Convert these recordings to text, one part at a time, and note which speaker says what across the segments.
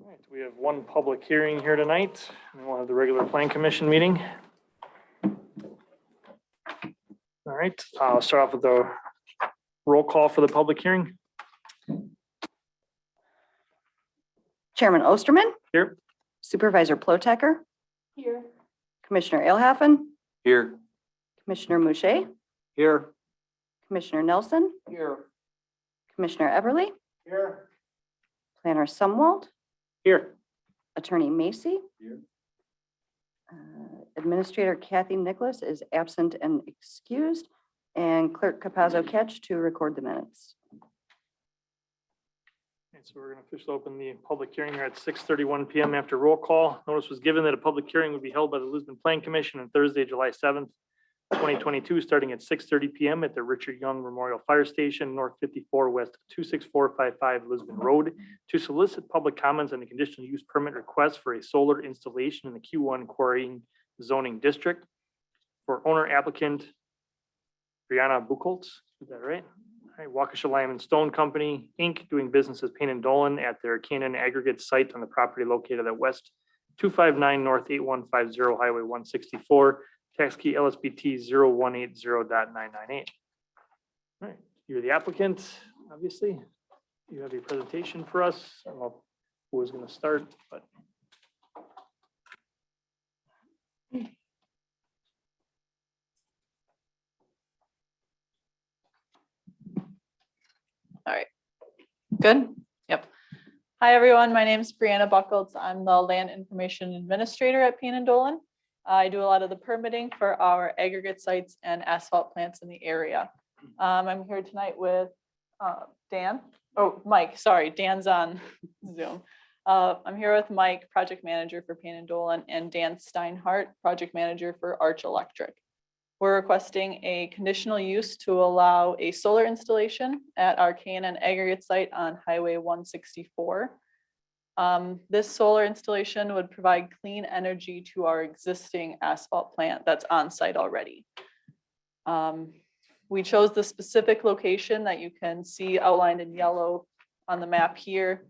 Speaker 1: All right, we have one public hearing here tonight, and we'll have the regular plan commission meeting. All right, I'll start off with the roll call for the public hearing.
Speaker 2: Chairman Osterman,
Speaker 1: Here.
Speaker 2: Supervisor Plotecker,
Speaker 3: Here.
Speaker 2: Commissioner Alhaffen,
Speaker 4: Here.
Speaker 2: Commissioner Mouche,
Speaker 4: Here.
Speaker 2: Commissioner Nelson,
Speaker 4: Here.
Speaker 2: Commissioner Everly,
Speaker 4: Here.
Speaker 2: Planner Sumwalt,
Speaker 1: Here.
Speaker 2: Attorney Macy.
Speaker 4: Here.
Speaker 2: Administrator Kathy Nicholas is absent and excused, and Clerk Capazzo Ketch to record the minutes.
Speaker 1: Okay, so we're going to officially open the public hearing here at 6:31 PM after roll call. Notice was given that a public hearing would be held by the Lisbon Plan Commission on Thursday, July 7th, 2022, starting at 6:30 PM at the Richard Young Memorial Fire Station, North 54 West 26455 Lisbon Road, to solicit public comments on the conditional use permit request for a solar installation in the Q1 quarrying zoning district for owner applicant Brianna Buchholz. Is that right? All right, Waukesha Lime and Stone Company, Inc., doing business as Payne and Dolan at their Canaan aggregate site on the property located at West 259 North 8150 Highway 164, tax key LSBT 0180.998. All right, you're the applicant, obviously. You have your presentation for us. I don't know who is going to start, but.
Speaker 3: Good. Yep. Hi, everyone. My name is Brianna Buchholz. I'm the Land Information Administrator at Payne and Dolan. I do a lot of the permitting for our aggregate sites and asphalt plants in the area. I'm here tonight with Dan. Oh, Mike, sorry, Dan's on Zoom. I'm here with Mike, Project Manager for Payne and Dolan, and Dan Steinhardt, Project Manager for Arch Electric. We're requesting a conditional use to allow a solar installation at our Canaan aggregate site on Highway 164. This solar installation would provide clean energy to our existing asphalt plant that's on site already. We chose the specific location that you can see outlined in yellow on the map here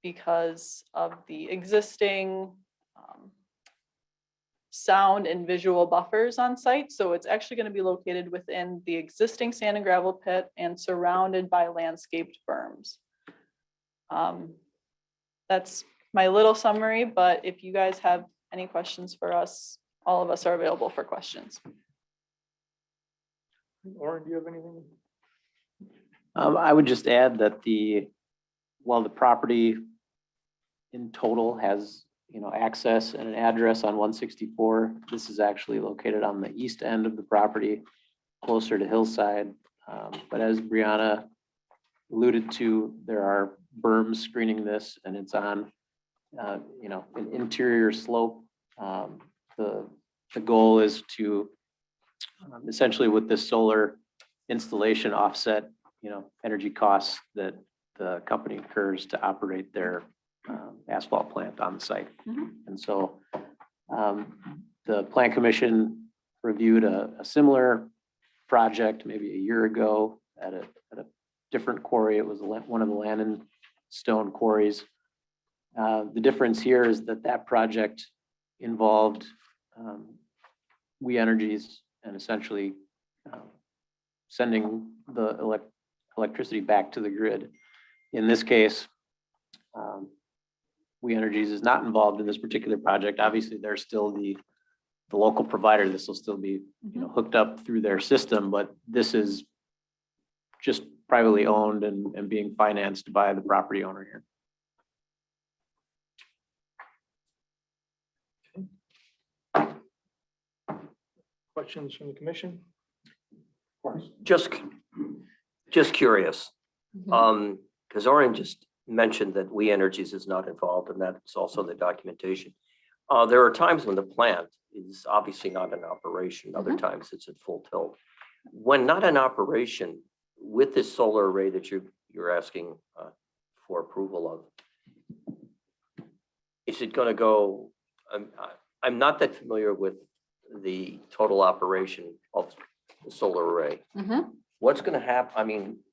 Speaker 3: because of the existing sound and visual buffers on site. So it's actually going to be located within the existing sand and gravel pit and surrounded by landscaped berms. That's my little summary, but if you guys have any questions for us, all of us are available for questions.
Speaker 1: Orin, do you have anything?
Speaker 4: I would just add that while the property in total has, access and an address on 164, this is actually located on the east end of the property, closer to Hillside. But as Brianna alluded to, there are berms screening this, and it's on, an interior slope. The goal is to essentially, with this solar installation, offset, energy costs that the company incurs to operate their asphalt plant on the site.
Speaker 3: Mhm.
Speaker 4: And so the Plan Commission reviewed a similar project maybe a year ago at a different quarry. It was one of the land and stone quarries. The difference here is that project involved We Energies and essentially sending the electricity back to the grid. In this case, We Energies is not involved in this particular project. Obviously, they're still the local provider. This will still be, hooked up through their system, but this is just privately owned and being financed by the property owner here.
Speaker 1: Questions from the commission?
Speaker 5: Just curious, because Orin just mentioned that We Energies is not involved, and that's also the documentation. There are times when the plant is obviously not in operation. Other times it's at full tilt. When not in operation, with this solar array that you're asking for approval of, is it going to go? I'm not that familiar with the total operation of the solar array. What's going to happen? I mean,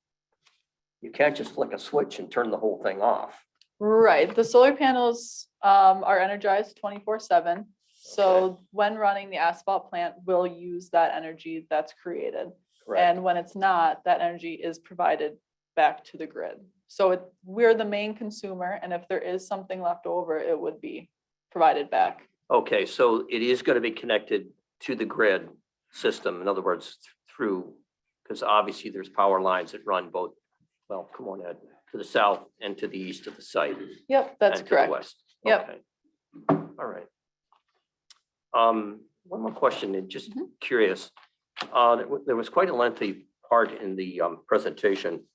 Speaker 5: you can't just flick a switch and turn the whole thing off.
Speaker 3: Right, the solar panels are energized 24/7. So when running the asphalt plant, we'll use that energy that's created.
Speaker 5: Correct.
Speaker 3: And when it's not, that energy is provided back to the grid. So we're the main consumer, and if there is something left over, it would be provided back.
Speaker 5: Okay, so it is going to be connected to the grid system, in other words, through, because obviously there's power lines that run both, well, come on, Ed, to the south and to the east of the site.
Speaker 3: Yep, that's
Speaker 5: and to the
Speaker 3: correct.
Speaker 5: west.
Speaker 3: Yep.
Speaker 5: Okay. All right. One more question, and just
Speaker 3: Mhm.
Speaker 5: curious. There was quite a lengthy part in the presentation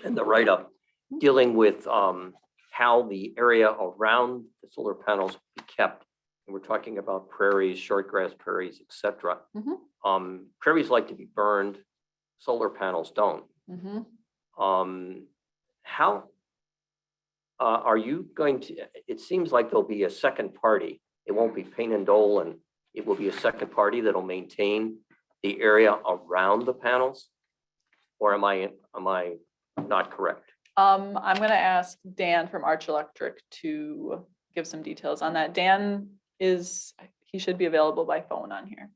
Speaker 5: and the write-up dealing with how the area around the solar panels will be kept. And we're talking about prairies, shortgrass prairies, et cetera. Prairies like to be burned, solar panels don't.
Speaker 3: Mhm.
Speaker 5: How are you going to, it seems like there'll be a second party. It won't be Payne and Dolan. It will be a second party that'll maintain the area around the panels? Or am I not correct?
Speaker 3: I'm gonna ask Dan from Arch Electric to give some details on that. Dan he should be available by phone on here.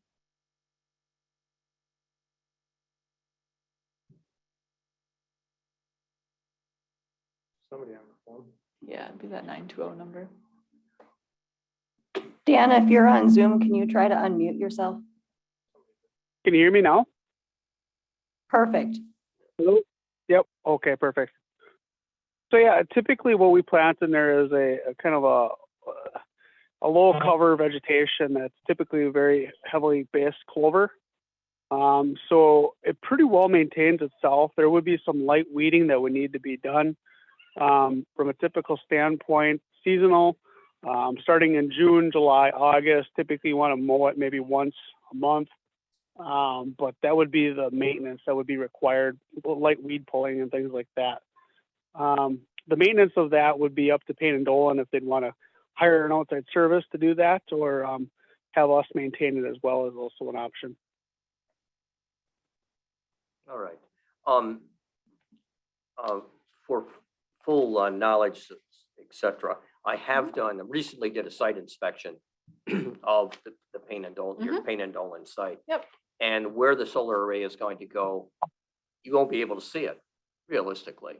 Speaker 1: Somebody on the phone.
Speaker 3: Yeah, it'd be that 920 number.
Speaker 2: Dan, if you're on Zoom, can you try to unmute yourself?
Speaker 6: Can you hear me now?
Speaker 2: Perfect.
Speaker 6: Hello? Yep. Okay, perfect. So yeah, typically what we plant in there is a kind of a low cover vegetation that's typically very heavily based clover. So it pretty well maintains itself. There would be some light weeding that would need to be done. From a typical standpoint, seasonal, starting in June, July, August, typically you want to mow it maybe once a month. But that would be the maintenance that would be required, light weed pulling and things like that. The maintenance of that would be up to Payne and Dolan if they'd want to hire an outside service to do that, or have us maintain it as well as also an option.
Speaker 5: All right. For full knowledge, et cetera, I have recently did a site inspection of the Payne and Dolan, your Payne and Dolan site.
Speaker 3: Yep.
Speaker 5: And where the solar array is going to go, you won't be able to see it realistically.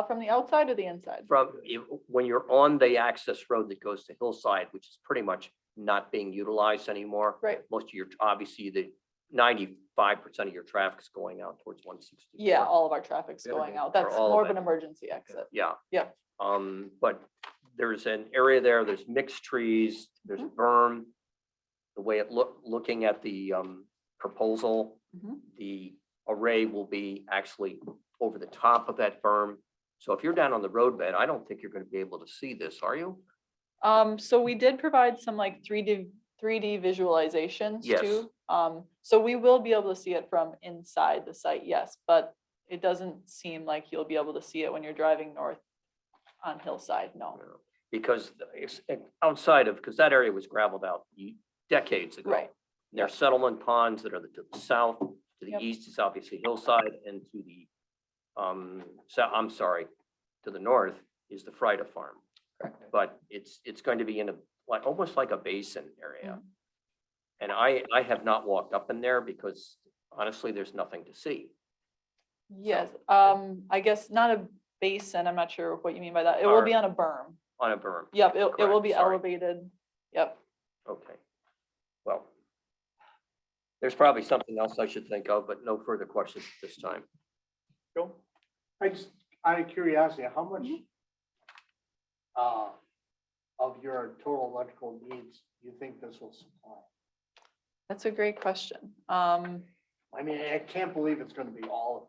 Speaker 3: From the outside or the inside?
Speaker 5: When you're on the access road that goes to Hillside, which is pretty much not being utilized anymore.
Speaker 3: Right.
Speaker 5: Most of your, obviously, the 95% of your traffic is going out towards 160.
Speaker 3: Yeah, all of our traffic's
Speaker 5: Yeah,
Speaker 3: going out.
Speaker 5: for
Speaker 3: That's
Speaker 5: all of
Speaker 3: more of
Speaker 5: it.
Speaker 3: an emergency exit.
Speaker 5: Yeah.
Speaker 3: Yeah.
Speaker 5: But there's an area there, there's mixed trees, there's a berm. The way it looking at the proposal,
Speaker 3: Mhm.
Speaker 5: the array will be actually over the top of that berm. So if you're down on the roadbed, I don't think you're going to be able to see this, are you?
Speaker 3: So we did provide some like 3D visualizations
Speaker 5: Yes.
Speaker 3: too. So we will be able to see it from inside the site, yes, but it doesn't seem like you'll be able to see it when you're driving north on Hillside, no.
Speaker 5: Because it's outside of, because that area was gravelled out decades ago.
Speaker 3: Right.
Speaker 5: There are settlement ponds that are to the south, to the
Speaker 3: Yep.
Speaker 5: east is obviously Hillside, and to the, to the north is the Frida Farm.
Speaker 3: Correct.
Speaker 5: But it's going to be in almost like a basin area.
Speaker 3: Mhm.
Speaker 5: And I have not walked up in there because honestly, there's nothing to see
Speaker 3: Yes, I guess not a basin, I'm not sure what you mean by that. It will be on a berm.
Speaker 5: on a berm.
Speaker 3: Yep, it will
Speaker 5: Correct,
Speaker 3: be
Speaker 5: sorry.
Speaker 3: elevated. Yep.
Speaker 5: Okay. Well, there's probably something else I should think of, but no further questions at this time.
Speaker 1: Joe?
Speaker 7: I just, out of curiosity, how much of your total electrical needs do you think this will supply?
Speaker 3: That's a great question.
Speaker 7: I mean, I can't believe it's gonna be all of it.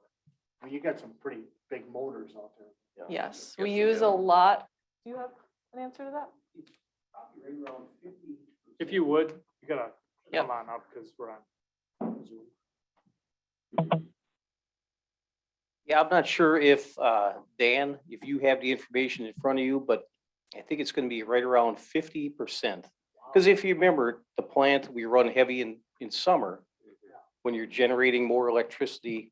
Speaker 7: I mean, you got some pretty big motors out there.
Speaker 3: Yes,
Speaker 5: Yes,
Speaker 3: we
Speaker 5: you
Speaker 3: use
Speaker 5: do.
Speaker 3: a lot. Do you have an answer to that?
Speaker 1: If you would, you gotta
Speaker 3: Yep.
Speaker 1: come on up because we're on Zoom.
Speaker 8: Yeah, I'm not sure if, Dan, if you have the information in front of you, but I think it's gonna be right around 50%. Because if you remember, the plant, we run heavy in summer, when you're generating more electricity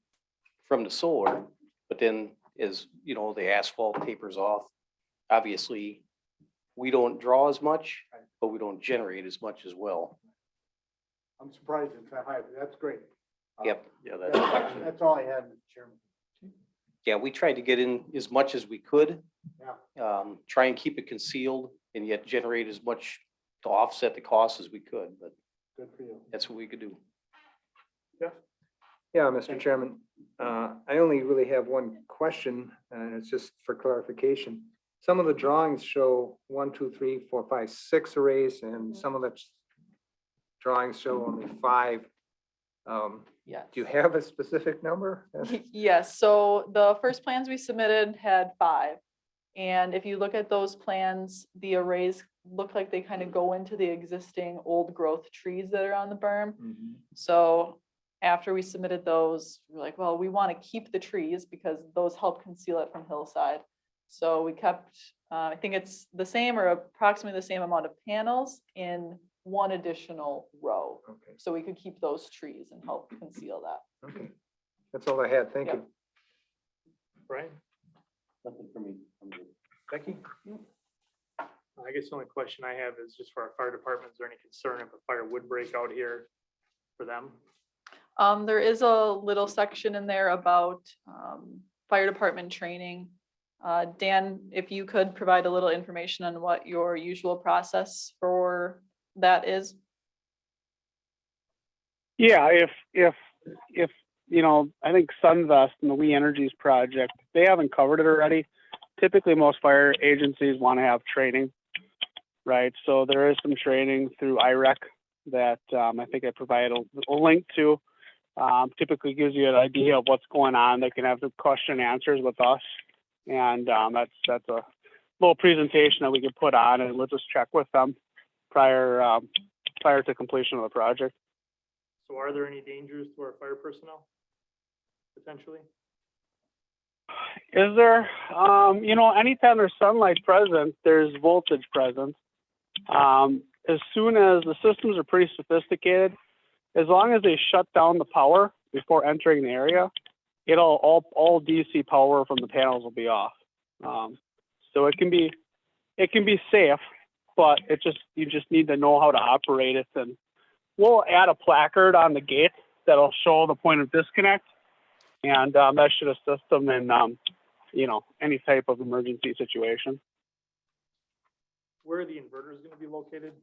Speaker 8: from the solar, but then as, you know, the asphalt tapers off, obviously, we don't draw as much, but we don't generate as much as well.
Speaker 7: I'm surprised it's that high, but that's great.
Speaker 8: Yep.
Speaker 4: Yeah,
Speaker 7: That's all I had, Mr. Chairman.
Speaker 8: Yeah, we tried to get in as much as we could.
Speaker 7: Yeah.
Speaker 8: Try and keep it concealed and yet generate as much to offset the costs as we could, but
Speaker 7: Good for you.
Speaker 8: that's what we could do.
Speaker 9: Yeah, Mr. Chairman, I only really have one question, and it's just for clarification. Some of the drawings show 1, 2, 3, 4, 5, 6 arrays, and some of the drawings show only 5.
Speaker 3: Yes.
Speaker 9: Do you have a specific number?
Speaker 3: Yes, so the first plans we submitted had 5. And if you look at those plans, the arrays look like they kind of go into the existing old growth trees that are on the berm.
Speaker 9: Mhm.
Speaker 3: So after we submitted those, we're like, well, we want to keep the trees because those help conceal it from hillside. So we kept, I think it's the same or approximately the same amount of panels in one additional row.
Speaker 9: Okay,
Speaker 3: So we could keep those trees and help conceal that.
Speaker 9: okay. That's all I had. Thank
Speaker 3: Yep.
Speaker 9: you.
Speaker 1: Brian,
Speaker 4: Nothing for me.
Speaker 1: Becky? I guess the only question I have is just for our fire department, is there any concern if a fire would break out here for them?
Speaker 3: There is a little section in there about fire department training. Dan, if you could provide a little information on what your usual process for that is.
Speaker 6: Yeah, if, you know, I think Sunvest and the We Energies project, they haven't covered it already. Typically, most fire agencies want to have training, right? So there is some training through IREC that I think I provided a link to. Typically gives you an idea of what's going on. They can have the question and answers with us. And that's a little presentation that we can put on, and we'll just check with them prior to completion of the project.
Speaker 1: So are there any dangers to our fire personnel? Potentially?
Speaker 6: Is there, you know, anytime there's sunlight present, there's voltage present. As soon as the systems are pretty sophisticated, as long as they shut down the power before entering the area, it'll all DC power from the panels will be off. So it can be safe, but you just need to know how to operate it. And we'll add a placard on the gate that'll show the point of disconnect, and that should assist them in you know, any type of emergency situation.
Speaker 1: Where are the inverters going to be located?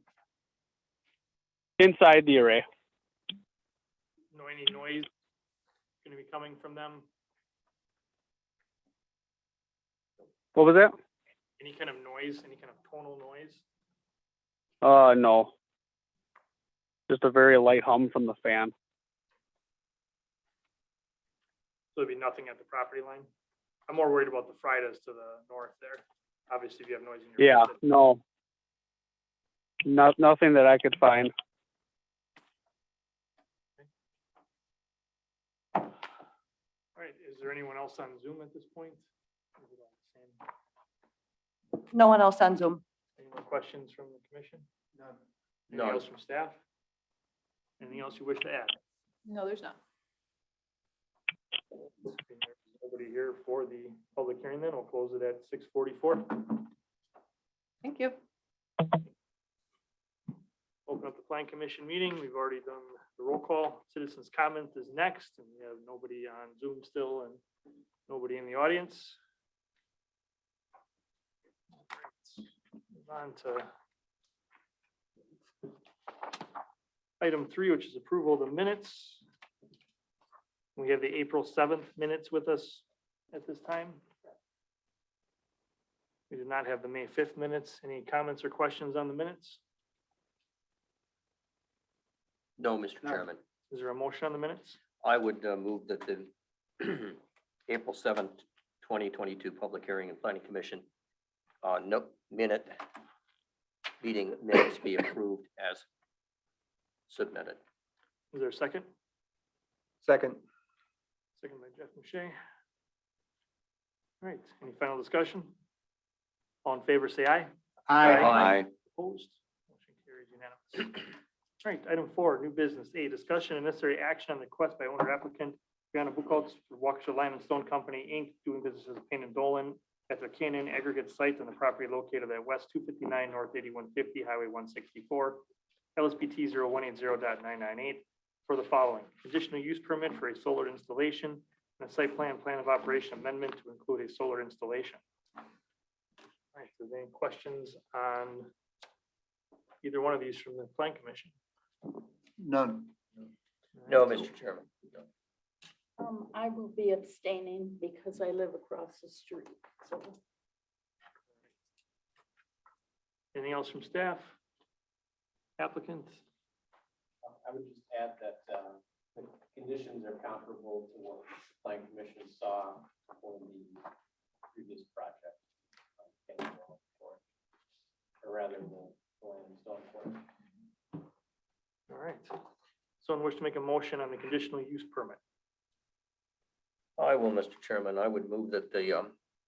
Speaker 6: Inside the array.
Speaker 1: Know any noise going to be coming from them?
Speaker 6: What was that?
Speaker 1: Any kind of noise, any kind of tonal noise?
Speaker 6: No. Just a very light hum from the fan.
Speaker 1: So there'd be nothing at the property line? I'm more worried about the Fridays to the north there. Obviously, if you have noise in your.
Speaker 6: Yeah, no. Nothing that I could find.
Speaker 1: All right, is there anyone else on Zoom at this point? Is it all the same?
Speaker 2: No one else on Zoom.
Speaker 1: Any more questions from the commission?
Speaker 7: None.
Speaker 1: Anything
Speaker 5: None.
Speaker 1: else from staff? Anything else you wish to add?
Speaker 3: No, there's not.
Speaker 1: Nobody here for the public hearing then, we'll close it at 6:44.
Speaker 3: Thank you.
Speaker 1: Open up the plan commission meeting. We've already done the roll call. Citizens comment is next, and we have nobody on Zoom still and nobody in the audience. Move on to item 3, which is approval of the minutes. We have the April 7th minutes with us at this time. We did not have the May 5th minutes. Any comments or questions on the minutes?
Speaker 5: No, Mr. Chairman.
Speaker 1: Is there a motion on the minutes?
Speaker 5: I would move that the April 7th, 2022 Public Hearing and Planning Commission meeting minutes be approved as submitted.
Speaker 1: Is there a second?
Speaker 9: Second.
Speaker 1: Second by Jeff Mouche. All right, any final discussion? All in favor, say aye.
Speaker 5: Aye.
Speaker 1: Opposed? Motion carries unanimous. All right, item 4, new business. A, discussion and necessary action on the request by owner applicant Brianna Buchholz for Waukesha Lime and Stone Company, Inc., doing business as Payne and Dolan at their Canaan aggregate site on the property located at West 259 North 8150 Highway 164, LSBT 0180.998 for the following: conditional use permit for a solar installation and a site plan of operation amendment to include a solar installation. All right, so any questions on either one of these from the plan commission?
Speaker 7: None.
Speaker 5: No, Mr. Chairman.
Speaker 10: I will be abstaining because I live across the street, so.
Speaker 1: Anything else from staff? Applicants?
Speaker 4: I would just add that the conditions are comparable to what the plan commission saw for the previous project. Or rather, the land is done for.
Speaker 1: All right. Someone wish to make a motion on the conditional use permit?
Speaker 5: I will, Mr. Chairman. I would move that the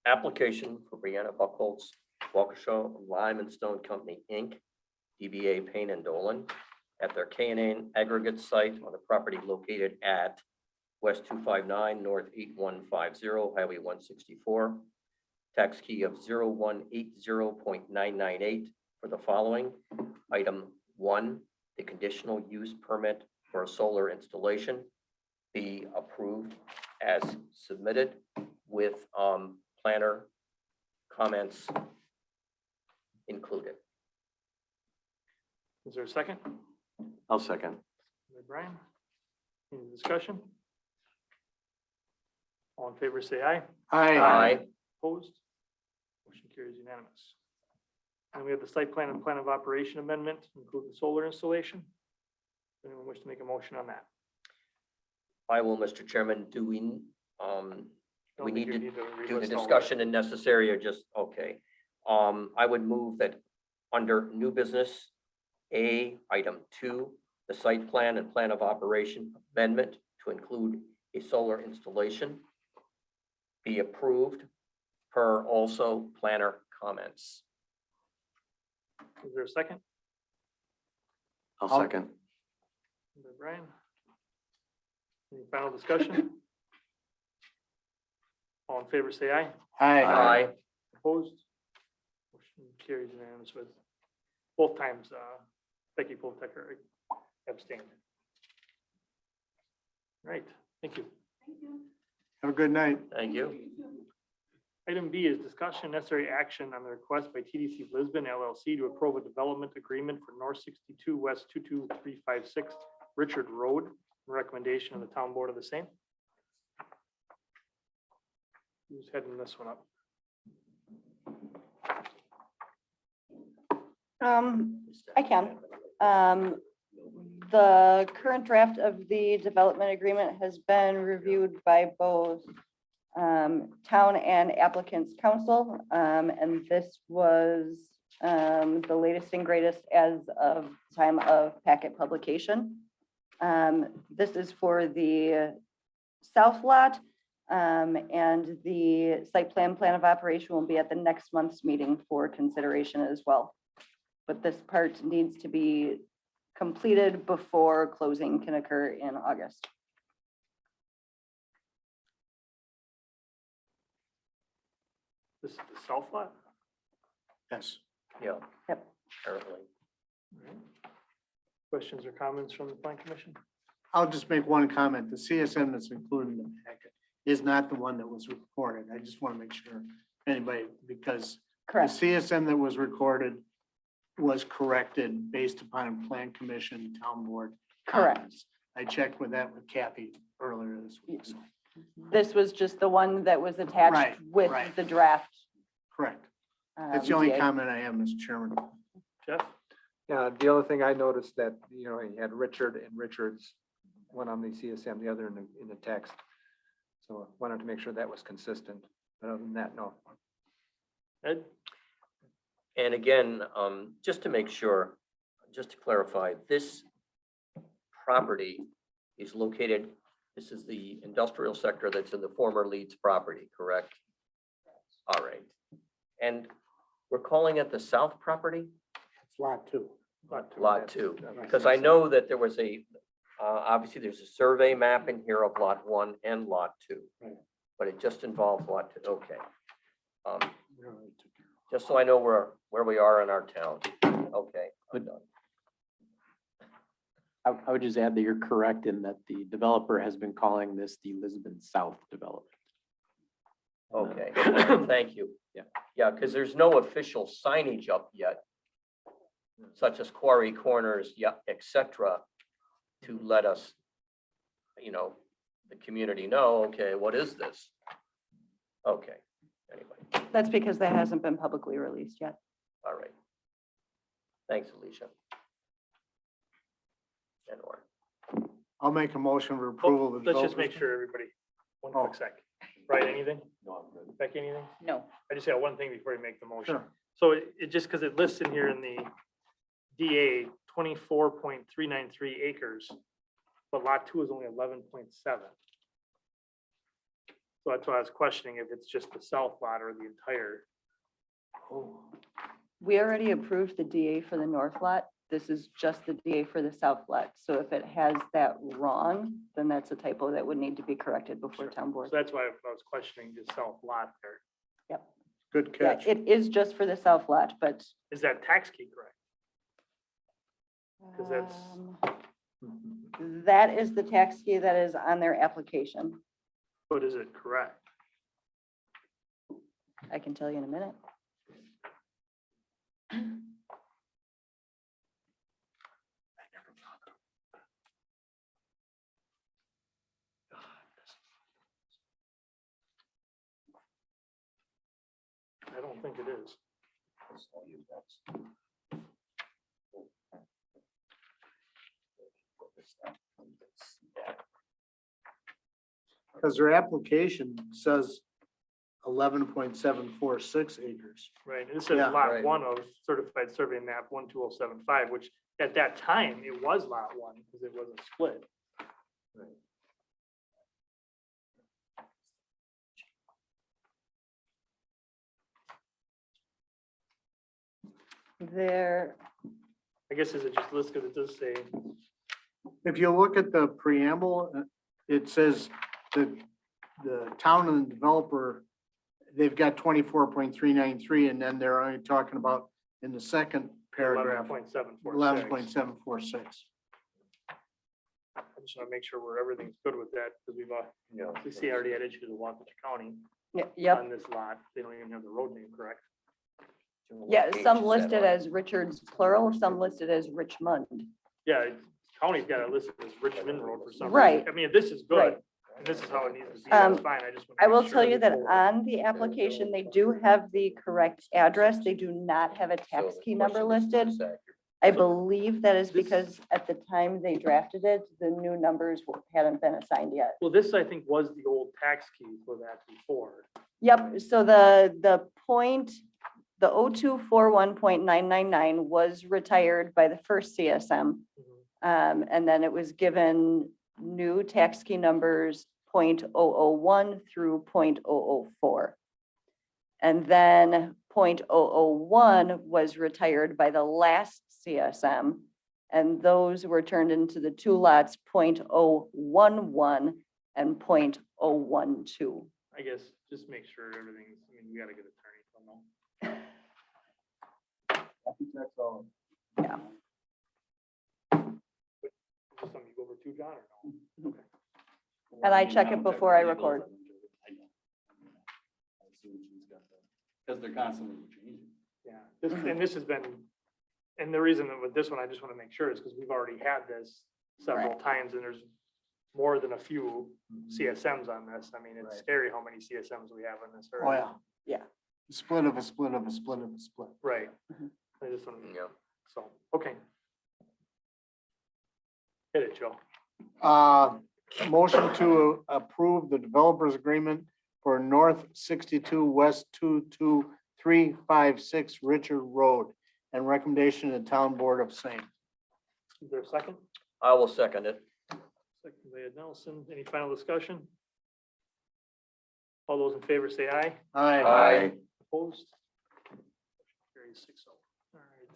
Speaker 5: application for Brianna Buckholz, Waukesha Lime and Stone Company, Inc., DBA Payne and Dolan, at their Canaan aggregate site on the property located at West 259 North 8150 Highway 164, tax key of 0180.998 for the following. Item 1, the conditional use permit for a solar installation be approved as submitted with planner comments included.
Speaker 1: Is there a second?
Speaker 4: I'll second.
Speaker 1: By Brian. Any discussion? All in favor, say aye.
Speaker 5: Aye.
Speaker 1: Opposed? Motion carries unanimous. And we have the site plan and plan of operation amendment to include the solar installation. Anyone wish to make a motion on that?
Speaker 5: I will, Mr. Chairman. Do we
Speaker 1: Don't
Speaker 5: We
Speaker 1: think
Speaker 5: need
Speaker 1: you
Speaker 5: do the
Speaker 1: relist all of it.
Speaker 5: discussion and necessary or just, okay. I would move that under new business, item 2, the site plan and plan of operation amendment to include a solar installation be approved per also planner comments.
Speaker 1: Is there a second?
Speaker 4: I'll
Speaker 7: I'll-
Speaker 4: second.
Speaker 1: By Brian. Any final discussion? All in favor, say aye.
Speaker 5: Aye.
Speaker 1: Opposed? Motion carries unanimous with both times Becky Poltecker abstained. Right, thank you.
Speaker 7: Have a good night.
Speaker 5: Thank you.
Speaker 1: Item B is discussion necessary action on the request by TDC Lisbon LLC to approve a development agreement for North 62 West 22356 Richard Road. Recommendation of the town board of the same. Who's heading this one up?
Speaker 2: I can. The current draft of the development agreement has been reviewed by both town and applicants council. And this was the latest and greatest as of time of packet publication. This is for the south lot. And the site plan of operation will be at the next month's meeting for consideration as well. But this part needs to be completed before closing can occur in August.
Speaker 1: This is the south lot?
Speaker 7: Yes.
Speaker 5: Yeah.
Speaker 2: Yep.
Speaker 5: Apparently.
Speaker 1: All right. Questions or comments from the plan commission?
Speaker 7: I'll just make one comment. The CSM that's included in the packet is not the one that was recorded. I just want to make sure anybody, because the
Speaker 2: Correct.
Speaker 7: CSM that was recorded was corrected based upon plan commission, town board.
Speaker 2: Correct.
Speaker 7: comments. I checked with that with Kathy earlier this week. So,
Speaker 2: This was just the one that was attached
Speaker 7: Right,
Speaker 2: with
Speaker 7: right.
Speaker 2: the draft.
Speaker 7: correct. That's the only
Speaker 2: DA.
Speaker 7: comment I have, Mr. Chairman.
Speaker 1: Jeff?
Speaker 9: Yeah, the other thing I noticed that, you know, you had Richard and Richards, one on the CSM, the other in the text. So I wanted to make sure that was consistent. But other than that, no.
Speaker 1: Ed?
Speaker 5: And again, just to make sure, just to clarify, this property is located, this is the industrial sector that's in the former Leeds property, correct? All right. And we're calling it the south property?
Speaker 7: It's lot 2.
Speaker 5: Lot 2, because I know that there was obviously there's a survey map in here of lot 1 and lot 2.
Speaker 7: Right.
Speaker 5: But it just involves lot 2, okay. Um, Just so I know where we are in our town. Okay, I'm done.
Speaker 4: I would just add that you're correct in that the developer has been calling this the Lisbon South development.
Speaker 5: Okay, thank you.
Speaker 4: Yeah.
Speaker 5: Yeah, because there's no official signage up yet, such as Quarry Corners, yeah, et cetera, to let us, the community know, okay, what is this? Okay, anyway,
Speaker 2: That's because that hasn't been publicly released yet.
Speaker 5: all right. Thanks, Alicia. And or,
Speaker 7: I'll make a motion for approval. of the
Speaker 1: Let's just make
Speaker 7: developers.
Speaker 1: sure everybody, one
Speaker 7: Oh.
Speaker 1: quick sec. Right, anything?
Speaker 4: No, I'm good.
Speaker 1: Becky, anything?
Speaker 2: No.
Speaker 1: I just got one thing before you make the motion.
Speaker 7: Sure.
Speaker 1: So it just, because it lists in here in the DA, 24.393 acres, but lot 2 is only 11.7. So that's why I was questioning if it's just the south lot or the entire.
Speaker 2: We already approved the DA for the north lot. This is just the DA for the south lot. So if it has that wrong, then that's a typo that would need to be corrected before town board.
Speaker 1: So that's why I was questioning the south lot there.
Speaker 7: Good
Speaker 2: Yeah,
Speaker 7: catch.
Speaker 2: it is just for the south lot, but.
Speaker 1: Is that tax key correct? 'Cause that's-
Speaker 2: That is the tax key that is on their application.
Speaker 1: But is it correct?
Speaker 2: I can tell you in a minute.
Speaker 1: I don't think it is.
Speaker 7: Because their application says 11.746 acres.
Speaker 1: Right, and this is
Speaker 7: Yeah,
Speaker 1: lot
Speaker 5: right.
Speaker 1: 1 of certified survey map 12075, which at that time, it was lot 1 because it wasn't split.
Speaker 2: There,
Speaker 1: I guess is it just listed, it does say,
Speaker 7: If you look at the preamble, it says that the town and the developer, they've got 24.393, and then they're only talking about in the second paragraph,
Speaker 1: 11.746.
Speaker 7: 11.746.
Speaker 1: I just want to make sure everything's good with that, because we see already had issues with Waukesha County
Speaker 2: yep,
Speaker 1: on this lot. They don't even have the road name correct.
Speaker 2: yeah, some listed as Richards plural, some listed as Richmond.
Speaker 1: Yeah, county's got it listed as Richmond Road for some reason.
Speaker 2: Right.
Speaker 1: I mean, this is good,
Speaker 2: Right.
Speaker 1: and this is how it needs to be, that's fine. I just. wanna
Speaker 2: I
Speaker 1: make
Speaker 2: will
Speaker 1: sure
Speaker 2: tell you that
Speaker 1: before-
Speaker 2: on the application, they do have the correct address. They do not have a tax key number listed. I believe that is because at the time they drafted it, the new numbers hadn't been assigned yet.
Speaker 1: Well, this, I think, was the old tax key for that before.
Speaker 2: Yep, so the point, the 0241.999 was retired by the first CSM. And then it was given new tax key numbers 0.001 through 0.004. And then 0.001 was retired by the last CSM. And those were turned into the two lots 0.011 and 0.012.
Speaker 1: I guess, just make sure everything's, I mean, we gotta get attorney, so no.
Speaker 2: Yeah.
Speaker 1: Is this something you go over to, John, or no?
Speaker 2: And I check it before I record.
Speaker 11: Because they're constantly changing.
Speaker 1: Yeah, this, and this has been, and the reason that with this one, I just want to make sure is because we've already had this several times and there's more than a few CSMs on this. I mean, it's
Speaker 5: Right.
Speaker 1: scary how many CSMs we have on this.
Speaker 7: Oh,
Speaker 1: already.
Speaker 7: yeah.
Speaker 2: Yeah.
Speaker 7: Split of a split of a split of a split.
Speaker 1: Right.
Speaker 2: Mhm.
Speaker 1: I just want to,
Speaker 5: Yeah.
Speaker 1: so, okay. Hit it, Joe.
Speaker 7: Motion to approve the developers agreement for North 62 West 22356 Richard Road and recommendation to the town board of same.
Speaker 1: Is there a second?
Speaker 5: I will second it.
Speaker 1: Second by Ed Nelson. Any final discussion? All those in favor say aye.
Speaker 5: Aye.
Speaker 1: Opposed? Carries 6-0. All right.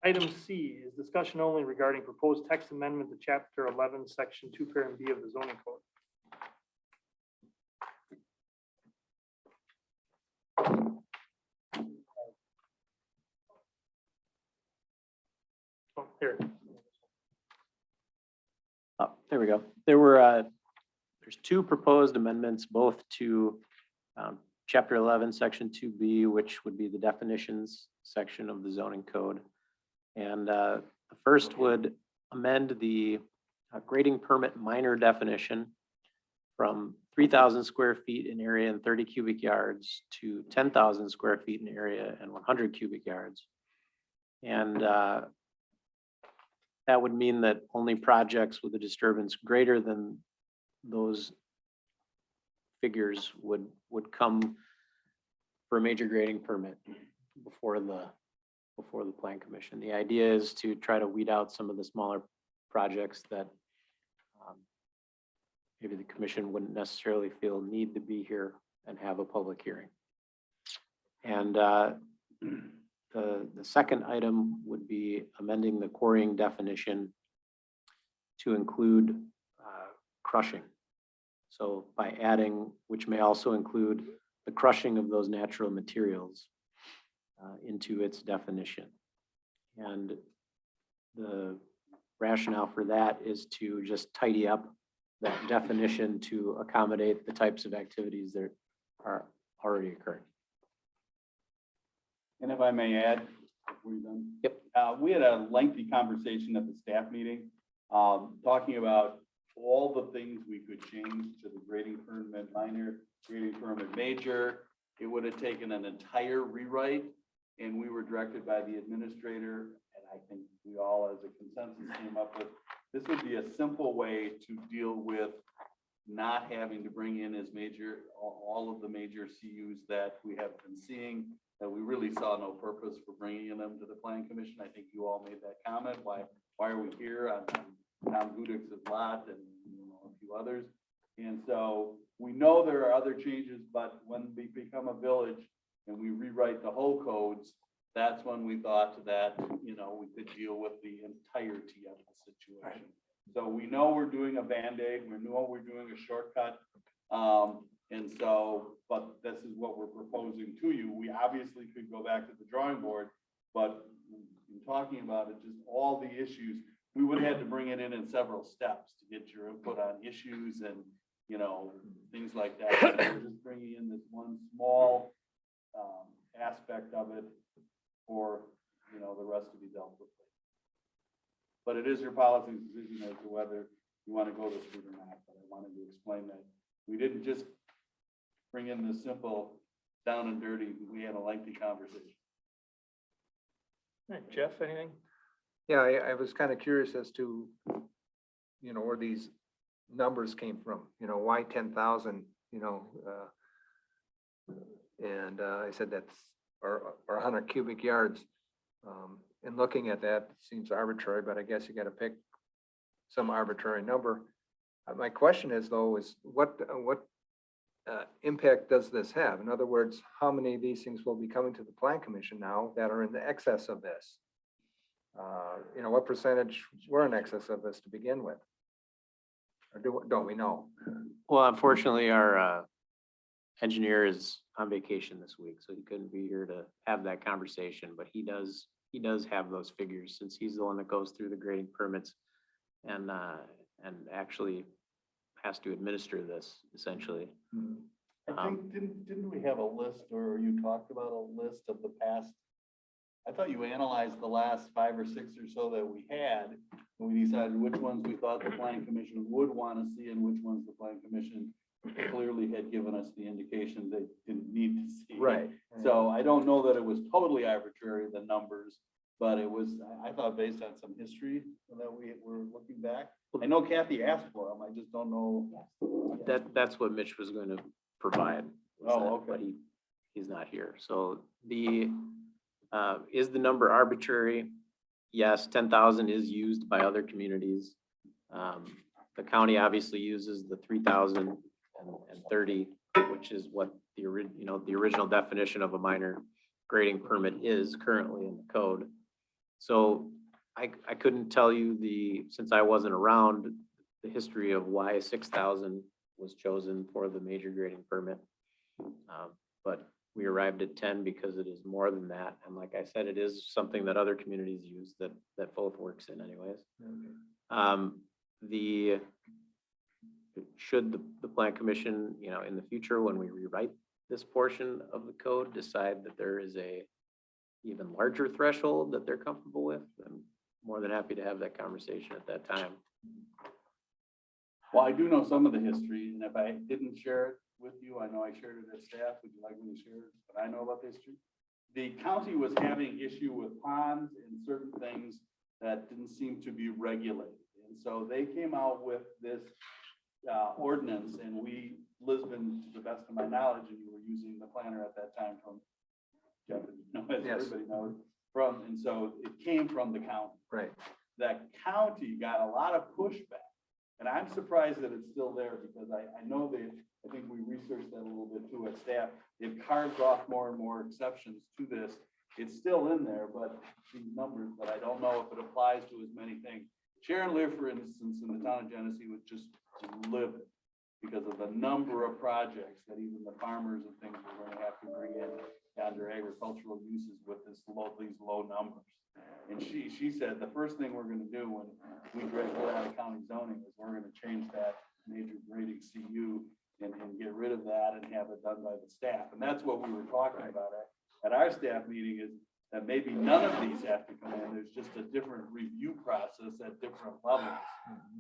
Speaker 1: Item C is discussion only regarding proposed text amendment to chapter 11, section 2, parent B of the zoning code. Here.
Speaker 4: Oh, there we go. There's two proposed amendments, both to Chapter 11, Section 2B, which would be the definitions section of the zoning code. And the first would amend the grading permit minor definition from 3,000 square feet in area and 30 cubic yards to 10,000 square feet in area and 100 cubic yards. And that would mean that only projects with a disturbance greater than those figures would come for a major grading permit before the plan commission. The idea is to try to weed out some of the smaller projects that maybe the commission wouldn't necessarily feel need to be here and have a public hearing. And the second item would be amending the quarrying definition to include crushing. So by adding, which may also include the crushing of those natural materials into its definition. And the rationale for that is to just tidy up that definition to accommodate the types of activities that are already occurring.
Speaker 11: And if I may add, before you're done.
Speaker 4: Yep.
Speaker 11: We had a lengthy conversation at the staff meeting, talking about all the things we could change to the grading permit minor, grading permit major. It would have taken an entire rewrite, and we were directed by the administrator, and I think we all as a consensus came up with, this would be a simple way to deal with not having to bring in as major, all of the major CUs that we have been seeing, that we really saw no purpose for bringing them to the plan commission. I think you all made that comment. Why are we here on Tom Gudik's lot and a few others? And so we know there are other changes, but when we become a village and we rewrite the whole codes, that's when we thought that, we could deal with the entirety of the situation. So we know we're doing a Band-Aid, we know we're doing a shortcut. And so, but this is what we're proposing to you. We obviously could go back to the drawing board, but in talking about it, just all the issues, we would have had to bring it in several steps to get your input on issues and, things like that. So we're just bringing in this one small aspect of it for, the rest to be dealt with. But it is your policy decision as to whether you want to go this route or not. But I wanted to explain that we didn't just bring in the simple down and dirty. We had a lengthy conversation.
Speaker 1: All right, Jeff, anything?
Speaker 9: Yeah, I was kind of curious as to, where these numbers came from, why 10,000, and I said that's, or 100 cubic yards. And looking at that, it seems arbitrary, but I guess you got to pick some arbitrary number. My question is though, is what impact does this have? In other words, how many of these things will be coming to the plan commission now that are in the excess of this? What percentage were in excess of this to begin with? Or don't we know?
Speaker 4: Well, unfortunately, our engineer is on vacation this week, so he couldn't be here to have that conversation, but he does have those figures since he's the one that goes through the grading permits and actually has to administer this essentially.
Speaker 11: I think, didn't we have a list, or you talked about a list of the past? I thought you analyzed the last 5 or 6 or so that we had, and we decided which ones we thought the plan commission would want to see and which ones the plan commission clearly had given us the indication they didn't need to see.
Speaker 9: Right.
Speaker 11: So I don't know that it was totally arbitrary, the numbers, but it was, I thought, based on some history that we were looking back. I know Kathy asked for them, I just don't know.
Speaker 4: That's what Mitch was going to provide. was
Speaker 11: Oh,
Speaker 4: that,
Speaker 11: okay.
Speaker 4: But he's not here. So is the number arbitrary? Yes, 10,000 is used by other communities. The county obviously uses the 3,000 and 30, which is what the original definition of a minor grading permit is currently in the code. So I couldn't tell you since I wasn't around, the history of why 6,000 was chosen for the major grading permit. But we arrived at 10 because it is more than that. And like I said, it is something that other communities use that both works in anyways. The, should the plan commission, you know, in the future, when we rewrite this portion of the code, decide that there is a even larger threshold that they're comfortable with, I'm more than happy to have that conversation at that time.
Speaker 11: Well, I do know some of the history, and if I didn't share it with you, I know I shared it at staff. Would you like me to share it? But I know about the history. The county was having issue with ponds and certain things that didn't seem to be regulated. And so they came out with this ordinance, and we, Lisbon, to the best of my knowledge, and you were using the planner at that time from Jeff, as
Speaker 9: Yes.
Speaker 11: everybody knows, and so it came from the county.
Speaker 9: Right.
Speaker 11: The county got a lot of pushback. And I'm surprised that it's still there because I know that, I think we researched that a little bit too at staff. They've carved off more and more exceptions to this. It's still in there, but these numbers, but I don't know if it applies to as many things. Sharon Lear, for instance, in the town of Genesee was just livid because of the number of projects that even the farmers and things were going to have to bring in under agricultural uses with these low numbers. And she said, the first thing we're gonna do when we get out of county zoning is we're gonna change that major grading CU and get rid of that and have it done by the staff. And that's what we were talking about at our staff meeting, is that maybe none of these have to come in. There's just a different review process at different levels,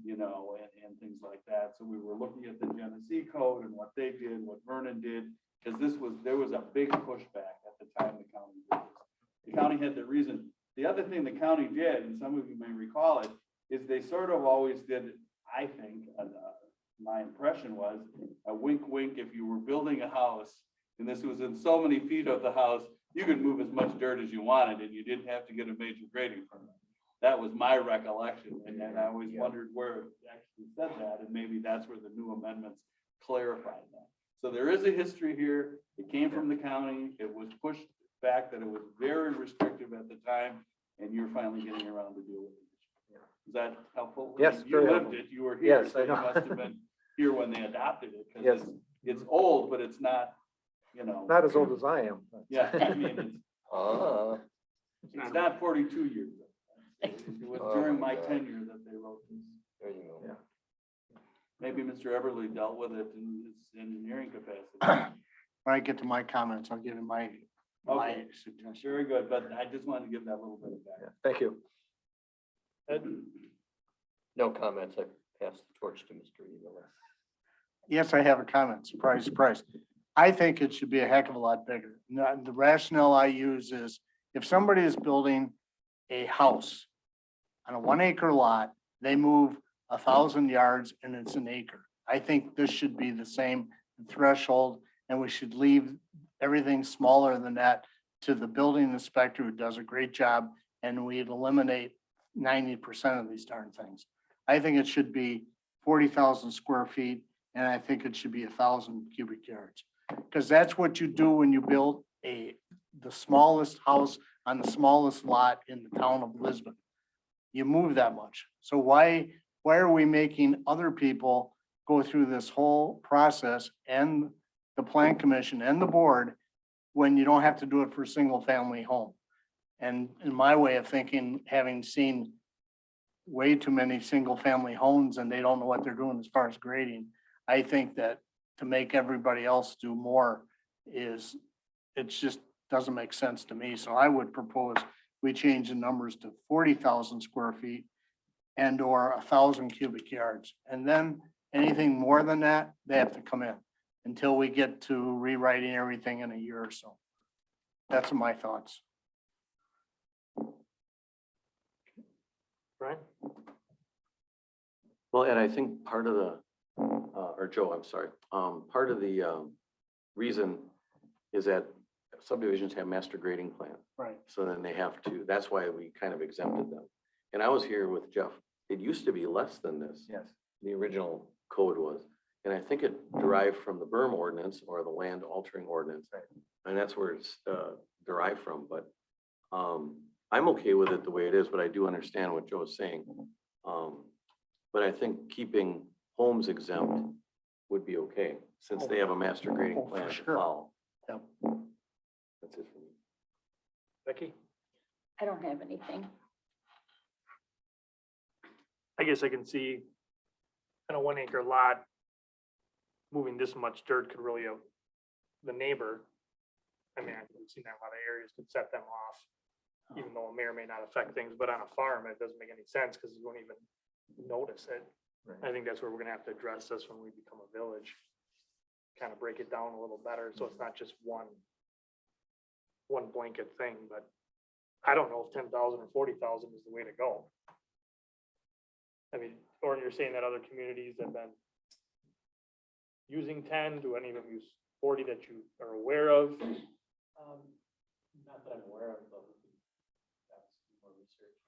Speaker 11: you know, and things like that. So we were looking at the Genesee code and what they did, what Vernon did, because there was a big pushback at the time the county did this. The county had the reason. The other thing the county did, and some of you may recall it, is they sort of always did, I think, my impression was a wink, wink. If you were building a house and this was in so many feet of the house, you could move as much dirt as you wanted and you didn't have to get a major grading permit. That was my recollection. And I always wondered where it actually said that. And maybe that's where the new amendments clarified that. So there is a history here. It came from the county. It was pushed back that it was very restrictive at the time, and you're finally getting around to deal with it. Is that helpful?
Speaker 9: Yes,
Speaker 11: You
Speaker 9: very
Speaker 11: lived
Speaker 9: helpful.
Speaker 11: it, you were here,
Speaker 9: Yes,
Speaker 11: so
Speaker 9: I
Speaker 11: you
Speaker 9: know.
Speaker 11: must have been here when they adopted it,
Speaker 9: Yes.
Speaker 11: because it's old, but it's not, you know.
Speaker 9: Not as old as I am.
Speaker 11: Yeah, I mean, it's not 42 years. It was during my tenure that they wrote this.
Speaker 5: There you go.
Speaker 9: Yeah.
Speaker 11: Maybe Mr. Everly dealt with it in his engineering capacity.
Speaker 7: When I get to my comments, I'll give you my
Speaker 11: Okay.
Speaker 7: suggestion.
Speaker 11: Very good, but I just wanted to give that little bit of background.
Speaker 9: Thank you.
Speaker 5: No comments. I pass the torch to Mr. Eagle.
Speaker 7: Yes, I have a comment. Surprise, surprise. I think it should be a heck of a lot bigger. Now, the rationale I use is if somebody is building a house on a 1 acre lot, they move 1,000 yards and it's an acre. I think this should be the same threshold, and we should leave everything smaller than that to the building inspector, who does a great job, and we'd eliminate 90% of these darn things. I think it should be 40,000 square feet, and I think it should be 1,000 cubic yards. Because that's what you do when you build the smallest house on the smallest lot in the town of Lisbon. You move that much. So why are we making other people go through this whole process, and the plan commission and the board, when you don't have to do it for a single family home? And in my way of thinking, having seen way too many single family homes and they don't know what they're doing as far as grading, I think that to make everybody else do more it just doesn't make sense to me. So I would propose we change the numbers to 40,000 square feet and or 1,000 cubic yards. And then anything more than that, they have to come in until we get to rewriting everything in a year or so. That's my thoughts.
Speaker 1: Brian?
Speaker 12: Well, and I think part of the, or Joe, I'm sorry, part of the reason is that subdivisions have master grading plans.
Speaker 7: Right.
Speaker 12: So then they have to, that's why we kind of exempted them. And I was here with Jeff. It used to be less than this.
Speaker 9: Yes.
Speaker 12: The original code was. And I think it derived from the berm ordinance or the land altering ordinance.
Speaker 9: Right.
Speaker 12: And that's where it's derived from. But I'm okay with it the way it is, but I do understand what Joe is saying. But I think keeping homes exempt would be okay, since they have a master grading
Speaker 7: Oh, for
Speaker 12: plan to
Speaker 7: sure.
Speaker 12: follow.
Speaker 7: Yep.
Speaker 12: That's it for me.
Speaker 1: Becky?
Speaker 10: I don't have anything.
Speaker 1: I guess I can see in a 1 acre lot, moving this much dirt could really, the neighbor, I mean, I've seen that in a lot of areas could set them off, even though it may or may not affect things, but on a farm, it doesn't make any sense because you won't even notice it. I think that's where we're gonna have to address this when we become a village. Kind of break it down a little better, so it's not just one blanket thing, but I don't know if 10,000 or 40,000 is the way to go. I mean, or you're saying that other communities have been using 10, do any of them use 40 that you are aware of?
Speaker 4: Not that I'm aware of, but that's more research.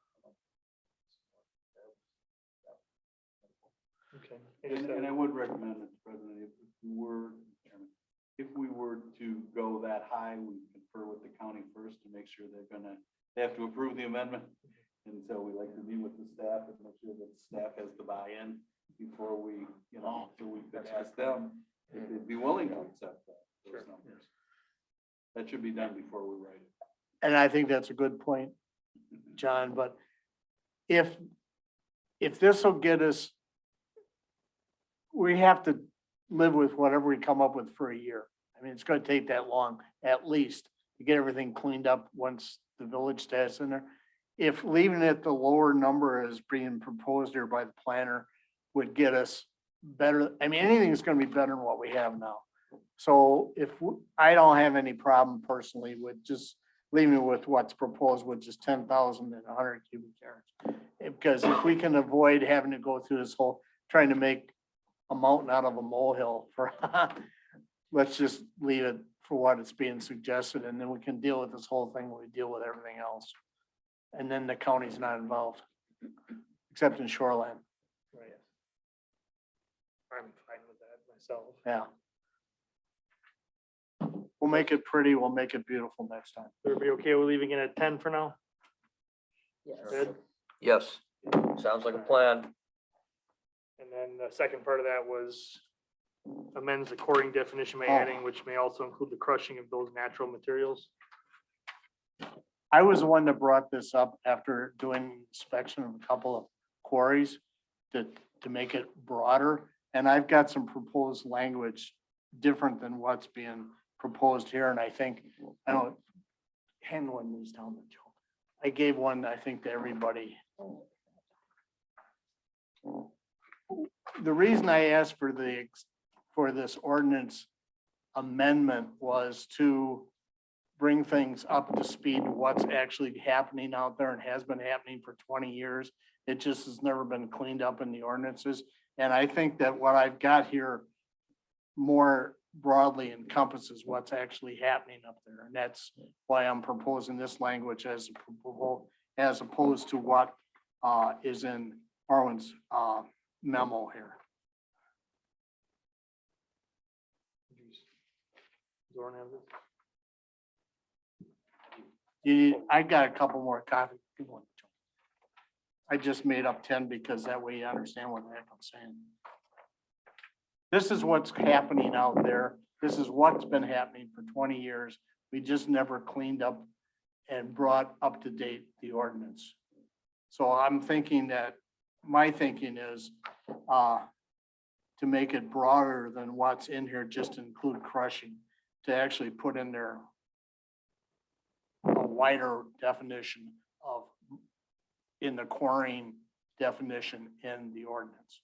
Speaker 1: Okay.
Speaker 11: And I would recommend, Mr. President, if we were to go that high, we confer with the county first to make sure they have to approve the amendment. And so we like to meet with the staff and make sure that staff has the buy-in before we, so we could ask them if they'd be willing to accept those numbers. That should be done before we write it.
Speaker 7: And I think that's a good point, John, but if this will get us, we have to live with whatever we come up with for a year. I mean, it's gonna take that long, at least, to get everything cleaned up once the village stays in there. If leaving it the lower number as being proposed here by the planner would get us better, I mean, anything's gonna be better than what we have now. So I don't have any problem personally with just leaving with what's proposed, which is 10,000 and 100 cubic yards. Because if we can avoid having to go through this whole, trying to make a mountain out of a molehill for, let's just leave it for what it's being suggested, and then we can deal with this whole thing when we deal with everything else. And then the county's not involved, except in shoreline.
Speaker 1: Right. I'm fine with that myself.
Speaker 7: Yeah. We'll make it pretty, we'll make it beautiful next time.
Speaker 1: Everybody okay with leaving it at 10 for now?
Speaker 10: Yes.
Speaker 1: Good.
Speaker 5: Yes, sounds like a plan.
Speaker 1: And then the second part of that was amends the coring definition by adding, which may also include the crushing of those natural materials.
Speaker 7: I was the one that brought this up after doing inspection of a couple of quarries to make it broader. And I've got some proposed language different than what's being proposed here. And I think, I don't, hand one of these down to Joe. I gave one, I think, to everybody. The reason I asked for this ordinance amendment was to bring things up to speed to what's actually happening out there and has been happening for 20 years. It just has never been cleaned up in the ordinances. And I think that what I've got here more broadly encompasses what's actually happening up there. And that's why I'm proposing this language as opposed to what is in Arwen's memo here.
Speaker 1: Zorn have this?
Speaker 7: I got a couple more copies. Good one, Joe. I just made up 10 because that way you understand what the heck I'm saying. This is what's happening out there. This is what's been happening for 20 years. We just never cleaned up and brought up to date the ordinance. So I'm thinking that, my thinking is to make it broader than what's in here, just include crushing, to actually put in there a wider definition of, in the quarrying definition in the ordinance.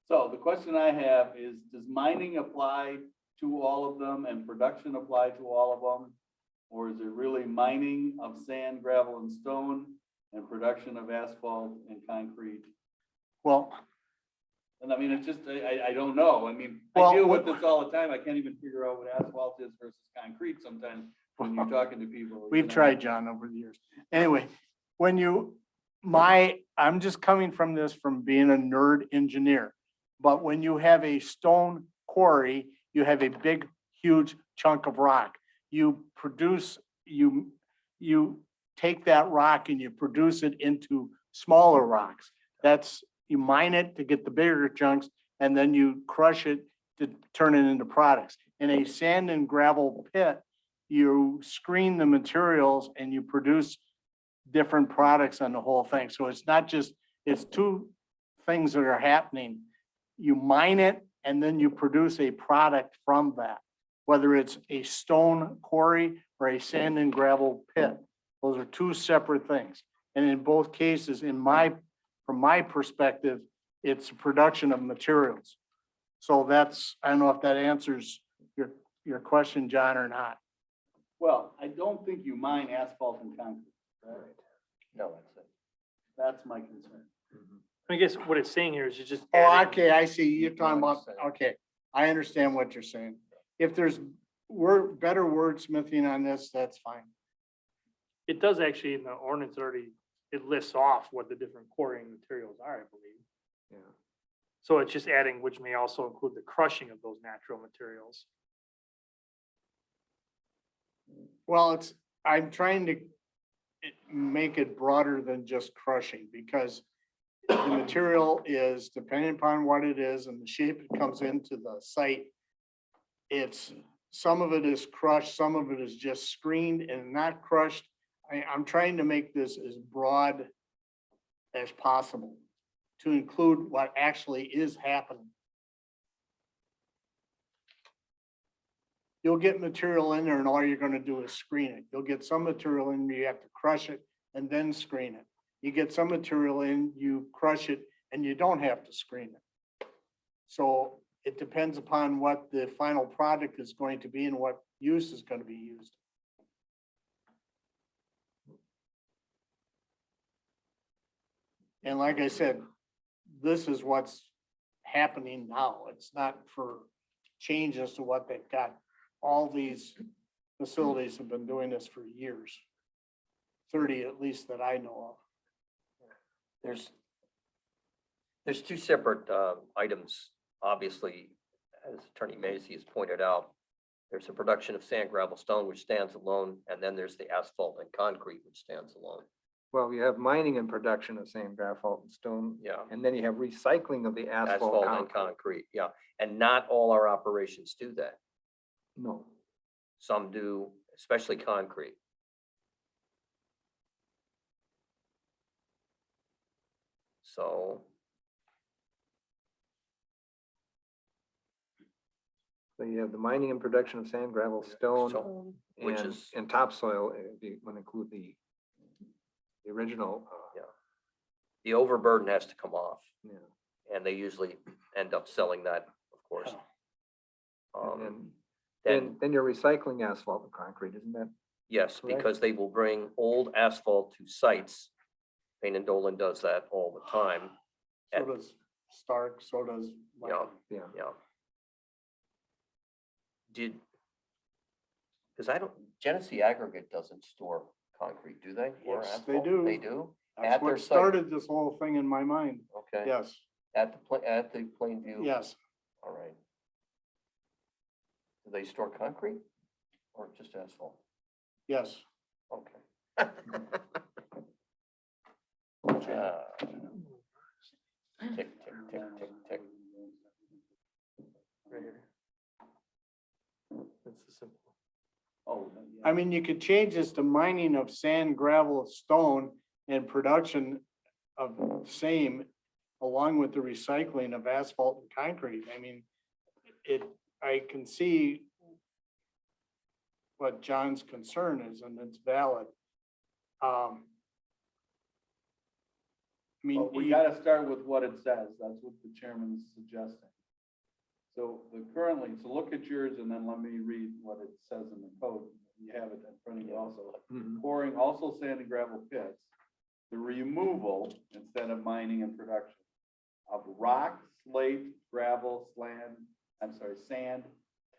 Speaker 11: So the question I have is, does mining apply to all of them and production apply to all of them? Or is it really mining of sand, gravel, and stone and production of asphalt and concrete?
Speaker 7: Well,
Speaker 11: And I mean, it's just, I don't know. I mean,
Speaker 7: Well,
Speaker 11: I deal with this all the time. I can't even figure out what asphalt is versus concrete sometimes when you're talking to people.
Speaker 7: we've tried, John, over the years. Anyway, I'm just coming from this from being a nerd engineer. But when you have a stone quarry, you have a big, huge chunk of rock. You take that rock and you produce it into smaller rocks. You mine it to get the bigger chunks, and then you crush it to turn it into products. In a sand and gravel pit, you screen the materials and you produce different products on the whole thing. So it's not just, it's two things that are happening. You mine it and then you produce a product from that, whether it's a stone quarry or a sand and gravel pit. Those are two separate things. And in both cases, from my perspective, it's production of materials. So that's, I don't know if that answers your question, John, or not.
Speaker 11: Well, I don't think you mine asphalt and concrete. Right?
Speaker 5: No, that's it.
Speaker 11: That's my concern.
Speaker 1: I guess what it's saying here is you just.
Speaker 7: Oh,
Speaker 1: adding-
Speaker 7: okay, I see. You're talking
Speaker 5: No,
Speaker 7: about,
Speaker 5: I'm
Speaker 7: okay, I understand what you're saying. If there's better wordsmithing on this, that's fine.
Speaker 1: It does actually, in the ordinance already, it lists off what the different quarrying materials are, I believe.
Speaker 9: Yeah.
Speaker 1: So it's just adding, which may also include the crushing of those natural materials.
Speaker 7: Well, I'm trying to make it broader than just crushing, because the material is depending upon what it is and the shape it comes into the site. Some of it is crushed, some of it is just screened and not crushed. I'm trying to make this as broad as possible to include what actually is happening. You'll get material in there and all you're gonna do is screen it. You'll get some material in, you have to crush it and then screen it. You get some material in, you crush it and you don't have to screen it. So it depends upon what the final product is going to be and what use is gonna be used. And like I said, this is what's happening now. It's not for changes to what they've got. All these facilities have been doing this for years. 30 at least that I know of.
Speaker 5: There's two separate items, obviously, as Attorney Macy has pointed out. There's the production of sand, gravel, stone, which stands alone, and then there's the asphalt and concrete, which stands alone.
Speaker 9: Well, you have mining and production of sand, gravel, and stone,
Speaker 5: Yeah,
Speaker 9: and then you have recycling of the asphalt.
Speaker 5: asphalt and
Speaker 9: concrete.
Speaker 5: concrete, yeah. And not all our operations do that.
Speaker 9: No,
Speaker 5: Some do, especially concrete. So,
Speaker 9: so you have the mining and production of sand, gravel, stone,
Speaker 5: so, which
Speaker 9: and,
Speaker 5: is-
Speaker 9: and topsoil, if you want to include the original,
Speaker 5: the overburden has to come off,
Speaker 9: yeah.
Speaker 5: and they usually end up selling that, of course.
Speaker 9: And
Speaker 5: Then,
Speaker 9: then you're recycling asphalt and concrete, isn't that?
Speaker 5: yes,
Speaker 9: correct?
Speaker 5: because they will bring old asphalt to sites. Payne and Dolan does that all the time.
Speaker 7: So does Stark, so does.
Speaker 5: Yeah.
Speaker 9: Yeah.
Speaker 5: Yeah. Because I don't, Genesee Aggregate doesn't store concrete, do they? Or
Speaker 7: Yes, they
Speaker 5: asphalt?
Speaker 7: do.
Speaker 5: They do?
Speaker 7: That's
Speaker 5: At their
Speaker 7: what
Speaker 5: site.
Speaker 7: started this whole thing in my mind.
Speaker 5: Okay.
Speaker 7: Yes,
Speaker 5: At the Plainview?
Speaker 7: yes.
Speaker 5: All right. Do they store concrete or just asphalt?
Speaker 7: Yes.
Speaker 5: Okay. Tick, tick, tick, tick, tick.
Speaker 1: Right here. That's the simple.
Speaker 11: Oh.
Speaker 7: I mean, you could change this to mining of sand, gravel, stone, and production of same, along with the recycling of asphalt and concrete. I mean, I can see what John's concern is, and it's valid. I mean,
Speaker 11: Well, we gotta start with what it says. That's what the chairman is suggesting. So so look at yours and then let me read what it says in the code. You have it in front of you also. Pouring also sand and gravel pits, the removal instead of mining and production of rock, slate, gravel, sand,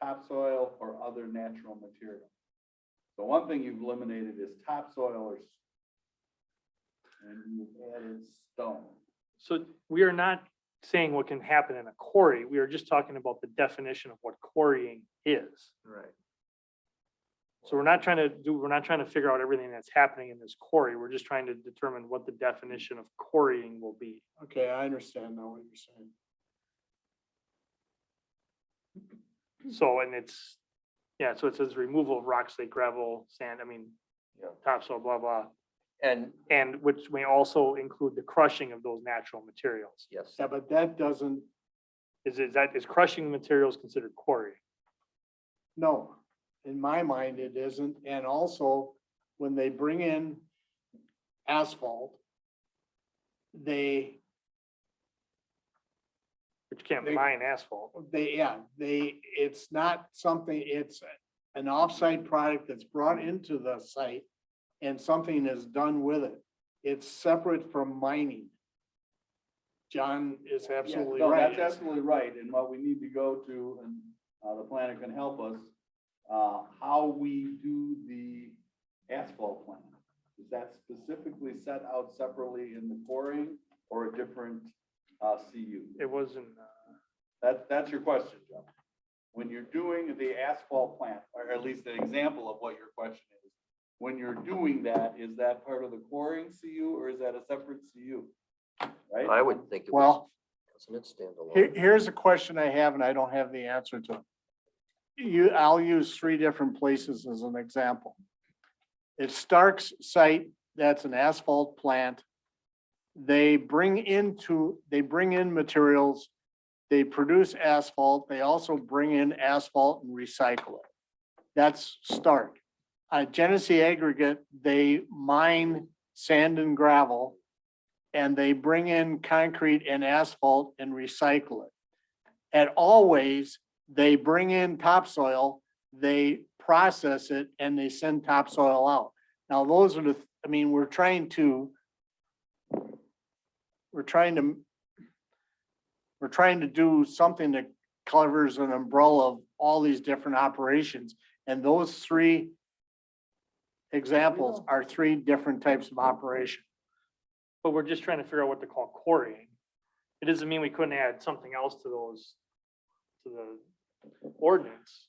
Speaker 11: topsoil, or other natural material. So one thing you've eliminated is topsoil and you've added stone.
Speaker 1: So we are not saying what can happen in a quarry. We are just talking about the definition of what quarrying is.
Speaker 9: Right.
Speaker 1: So we're not trying to figure out everything that's happening in this quarry. We're just trying to determine what the definition of quarrying will be.
Speaker 7: okay, I understand now what you're saying.
Speaker 1: So, and it's, yeah, so it says removal of rock, slate, gravel, sand, I mean,
Speaker 5: Yeah.
Speaker 1: topsoil, blah, blah.
Speaker 5: And
Speaker 1: And which may also include the crushing of those natural materials.
Speaker 5: yes,
Speaker 7: Yeah, but that doesn't,
Speaker 1: Is crushing materials considered quarry?
Speaker 7: no, in my mind, it isn't. And also, when they bring in asphalt, they,
Speaker 1: But you can't
Speaker 7: They-
Speaker 1: mine asphalt.
Speaker 7: it's not something, it's an off-site product that's brought into the site and something is done with it. It's separate from mining. John is absolutely
Speaker 11: No,
Speaker 7: right.
Speaker 11: that's absolutely right, and what we need to go to, and the planner can help us, how we do the asphalt plant. Is that specifically set out separately in the quarrying or a different CU?
Speaker 1: It wasn't,
Speaker 11: That's your question, Joe. When you're doing the asphalt plant, or at least an example of what your question is, when you're doing that, is that part of the quarrying CU or is that a separate CU? Right?
Speaker 5: I would think it was,
Speaker 7: Well,
Speaker 5: doesn't it stand
Speaker 7: here's a question I have and I don't have the answer to. I'll use 3 different places as an example. It's Stark's site, that's an asphalt plant. They bring in materials, they produce asphalt, they also bring in asphalt and recycle it. That's Stark. Genesee Aggregate, they mine sand and gravel, and they bring in concrete and asphalt and recycle it. At Always, they bring in topsoil, they process it, and they send topsoil out. Now, those are we're trying to do something that covers an umbrella of all these different operations. And those 3 examples are 3 different types of operation.
Speaker 1: but we're just trying to figure out what to call quarrying. It doesn't mean we couldn't add something else to those, to the ordinance.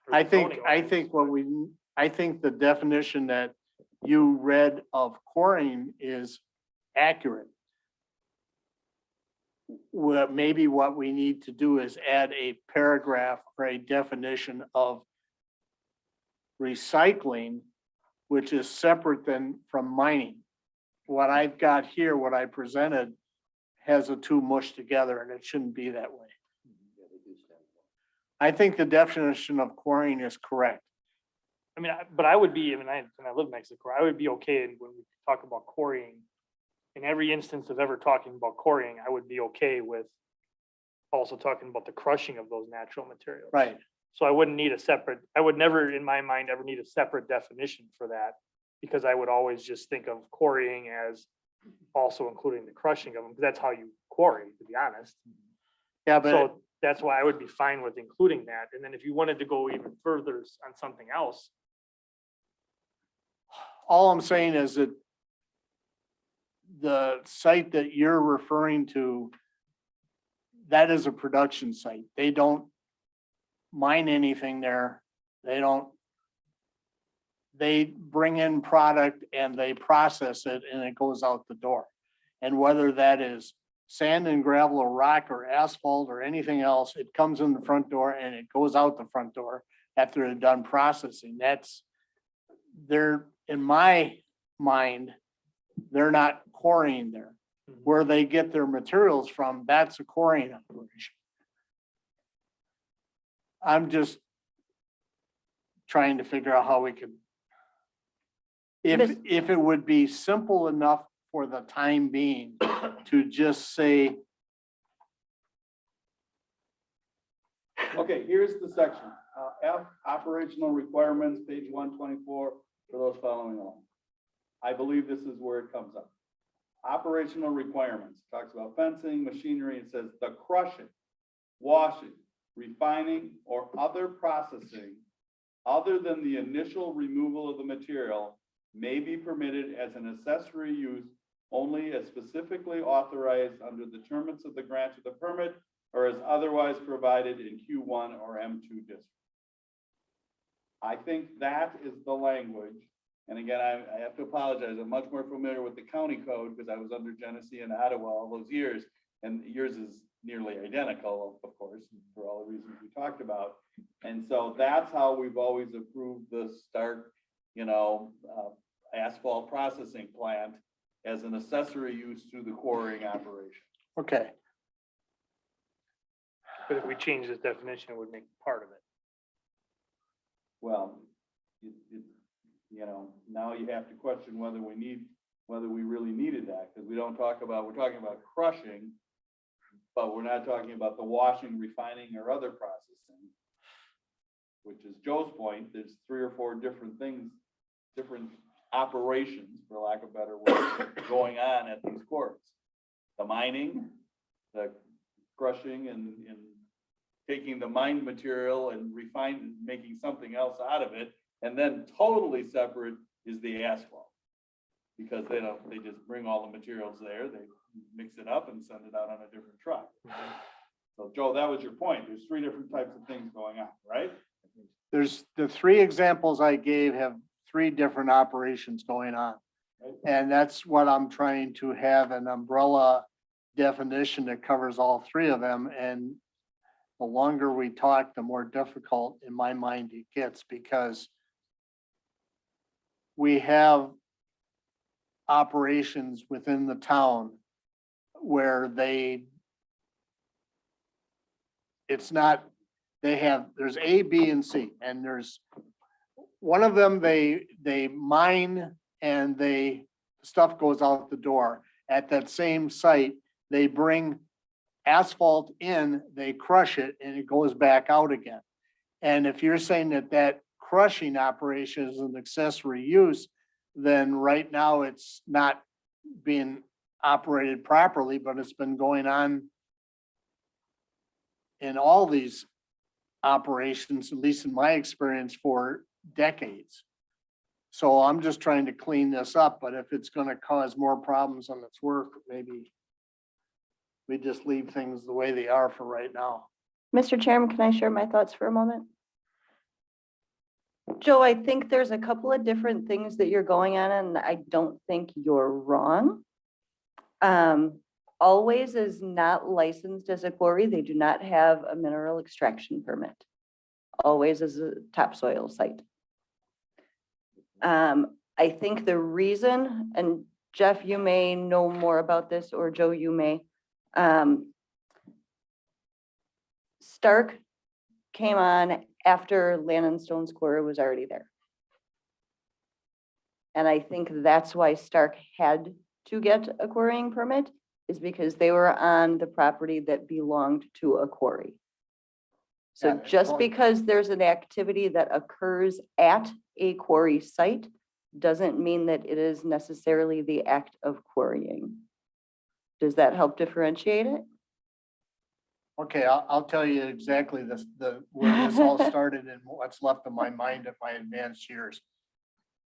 Speaker 1: or
Speaker 7: I
Speaker 1: the
Speaker 7: think,
Speaker 1: zoning
Speaker 7: I think I think the definition that you read of quarrying is accurate. Maybe what we need to do is add a paragraph or a definition of recycling, which is separate from mining. What I've got here, what I presented, has the 2 mushed together, and it shouldn't be that way. I think the definition of quarrying is correct.
Speaker 1: I mean, but I would be, and I live next to quarry, I would be okay when we talk about quarrying. In every instance of ever talking about quarrying, I would be okay with also talking about the crushing of those natural materials.
Speaker 7: Right.
Speaker 1: So I wouldn't need I would never, in my mind, ever need a separate definition for that. Because I would always just think of quarrying as also including the crushing of them, because that's how you quarry, to be honest.
Speaker 7: Yeah, but
Speaker 1: So that's why I would be fine with including that. And then if you wanted to go even further on something else,
Speaker 7: all I'm saying is that the site that you're referring to, that is a production site. They don't mine anything there. They bring in product and they process it and it goes out the door. And whether that is sand and gravel or rock or asphalt or anything else, it comes in the front door and it goes out the front door after they're done processing. In my mind, they're not quarrying there. Where they get their materials from, that's a quarrying operation. I'm just trying to figure out how we could, if it would be simple enough for the time being to just say,
Speaker 11: Okay, here's the section. F, operational requirements, page 124, for those following along. I believe this is where it comes up. Operational requirements, talks about fencing, machinery, it says the crushing, washing, refining, or other processing other than the initial removal of the material may be permitted as an accessory use only as specifically authorized under the terms of the grant of the permit or as otherwise provided in Q1 or M2 district. I think that is the language. And again, I have to apologize. I'm much more familiar with the county code because I was under Genesee and Ottawa all those years. And yours is nearly identical, of course, for all the reasons we talked about. And so that's how we've always approved the Stark, asphalt processing plant as an accessory use to the quarrying operation.
Speaker 7: Okay,
Speaker 1: But if we change this definition, it would make part of it.
Speaker 11: Well, now you have to question whether we really needed that, because we're talking about crushing, but we're not talking about the washing, refining, or other processing. Which is Joe's point, there's 3 or 4 different things, different operations, for lack of a better word, going on at these quarries. The mining, the crushing and taking the mined material and refining, making something else out of it. And then totally separate is the asphalt. Because they just bring all the materials there, they mix it up and send it out on a different truck. So Joe, that was your point. There's 3 different types of things going on, right?
Speaker 7: there's the 3 examples I gave have 3 different operations going on. And that's what I'm trying to have an umbrella definition that covers all 3 of them. And the longer we talk, the more difficult in my mind it gets, because we have operations within the town where there's A, B, and C, and there's one of them, they mine and stuff goes out the door. At that same site, they bring asphalt in, they crush it, and it goes back out again. And if you're saying that crushing operation is an accessory use, then right now it's not being operated properly, but it's been going on in all these operations, at least in my experience, for decades. So I'm just trying to clean this up, but if it's gonna cause more problems than it's worth, maybe we just leave things the way they are for right now.
Speaker 2: Mr. Chairman, can I share my thoughts for a moment? Joe, I think there's a couple of different things that you're going on, and I don't think you're wrong. Always is not licensed as a quarry. They do not have a mineral extraction permit. Always is a topsoil site. I think the reason, and Jeff, you may know more about this, or Joe, you may. Stark came on after Land and Stone's quarry was already there. And I think that's why Stark had to get a quarrying permit, is because they were on the property that belonged to a quarry. So
Speaker 7: Yeah,
Speaker 2: just
Speaker 7: totally.
Speaker 2: because there's an activity that occurs at a quarry site doesn't mean that it is necessarily the act of quarrying. Does that help differentiate it?
Speaker 7: Okay, I'll tell you exactly where this all started and what's left in my mind at my advanced years.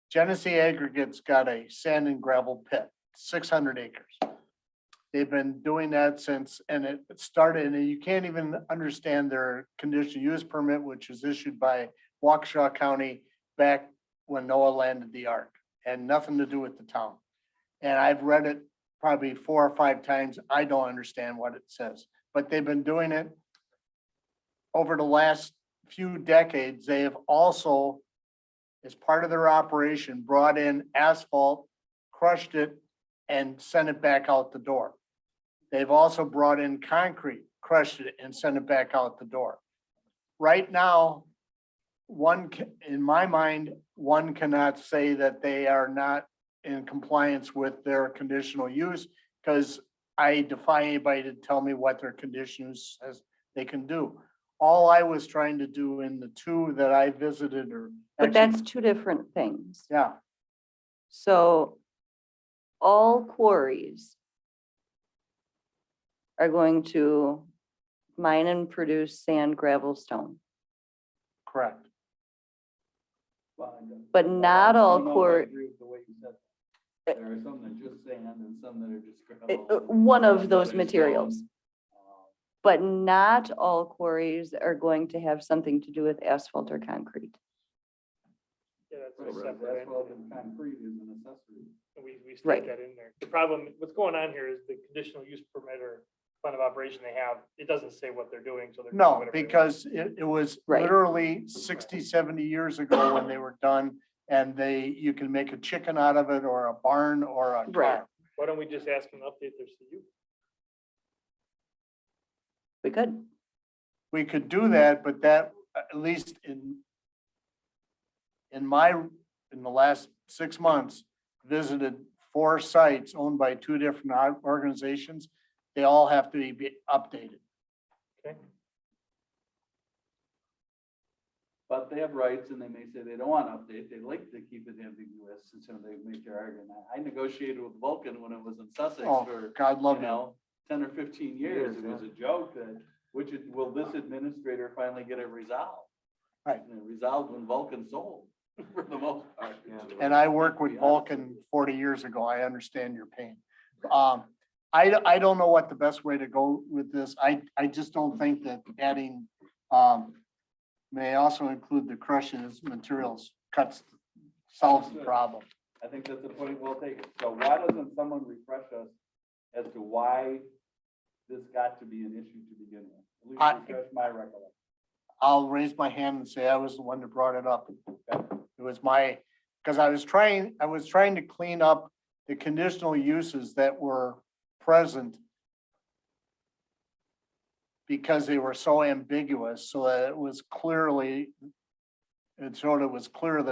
Speaker 7: Genesee Aggregates got a sand and gravel pit, 600 acres. They've been doing that since, and it started, and you can't even understand their conditional use permit, which was issued by Waukesha County back when Noah landed the ark, and nothing to do with the town. And I've read it probably 4 or 5 times. I don't understand what it says, but they've been doing it over the last few decades. They have also, as part of their operation, brought in asphalt, crushed it, and sent it back out the door. They've also brought in concrete, crushed it, and sent it back out the door. Right now, in my mind, one cannot say that they are not in compliance with their conditional use, because I defy anybody to tell me what their conditional use says they can do. All I was trying to do in the 2 that I visited, or
Speaker 2: But
Speaker 7: actually,
Speaker 2: that's 2 different things.
Speaker 7: yeah,
Speaker 2: So all quarries are going to mine and produce sand, gravel, stone.
Speaker 7: correct.
Speaker 2: But not all
Speaker 11: I don't know if I
Speaker 2: quarry,
Speaker 11: agree with the way you said that. There are some that are just sand and some that are just gravel.
Speaker 2: one of
Speaker 11: Some
Speaker 2: those
Speaker 11: that are
Speaker 2: materials.
Speaker 11: stone.
Speaker 2: But not all quarries are going to have something to do with asphalt or concrete.
Speaker 1: Yeah, that's a
Speaker 11: Right,
Speaker 1: separate
Speaker 11: asphalt
Speaker 1: entity.
Speaker 11: and concrete is an accessory.
Speaker 1: We
Speaker 2: Right.
Speaker 1: state that in there. The problem, what's going on here is the conditional use permit or plan of operation they have, it doesn't say what they're doing, so they're. doing
Speaker 7: No,
Speaker 1: whatever they want.
Speaker 7: because it was
Speaker 2: Right.
Speaker 7: literally 60, 70 years ago when they were done. And you can make a chicken out of it or a barn or a
Speaker 2: Right.
Speaker 7: car.
Speaker 1: Why don't we just ask them to update their CU?
Speaker 2: We could.
Speaker 7: We could do that, but that, at least in the last 6 months, visited 4 sites owned by 2 different organizations. They all have to be updated.
Speaker 1: Okay,
Speaker 11: But they have rights and they may say they don't want to update. They like to keep it ambiguous and so they make their argument. I negotiated with Vulcan when it was in Sussex
Speaker 7: Oh,
Speaker 11: for,
Speaker 7: God
Speaker 11: you
Speaker 7: love you.
Speaker 11: know, 10 or 15 years. It was a joke that, will this administrator finally get it resolved?
Speaker 7: Right.
Speaker 11: And it resolved when Vulcan sold for the most part.
Speaker 7: And I worked with Vulcan 40 years ago. I understand your pain. I don't know what the best way to go with this. I just don't think that adding, may also include the crushing as materials solves the problem.
Speaker 11: I think that's a point well taken. So why doesn't someone refresh us as to why this got to be an issue to begin with? At least refresh my recollection.
Speaker 7: I'll raise my hand and say I was the one that brought it up. It was because I was trying to clean up the conditional uses that were present because they were so ambiguous, so that it was clear that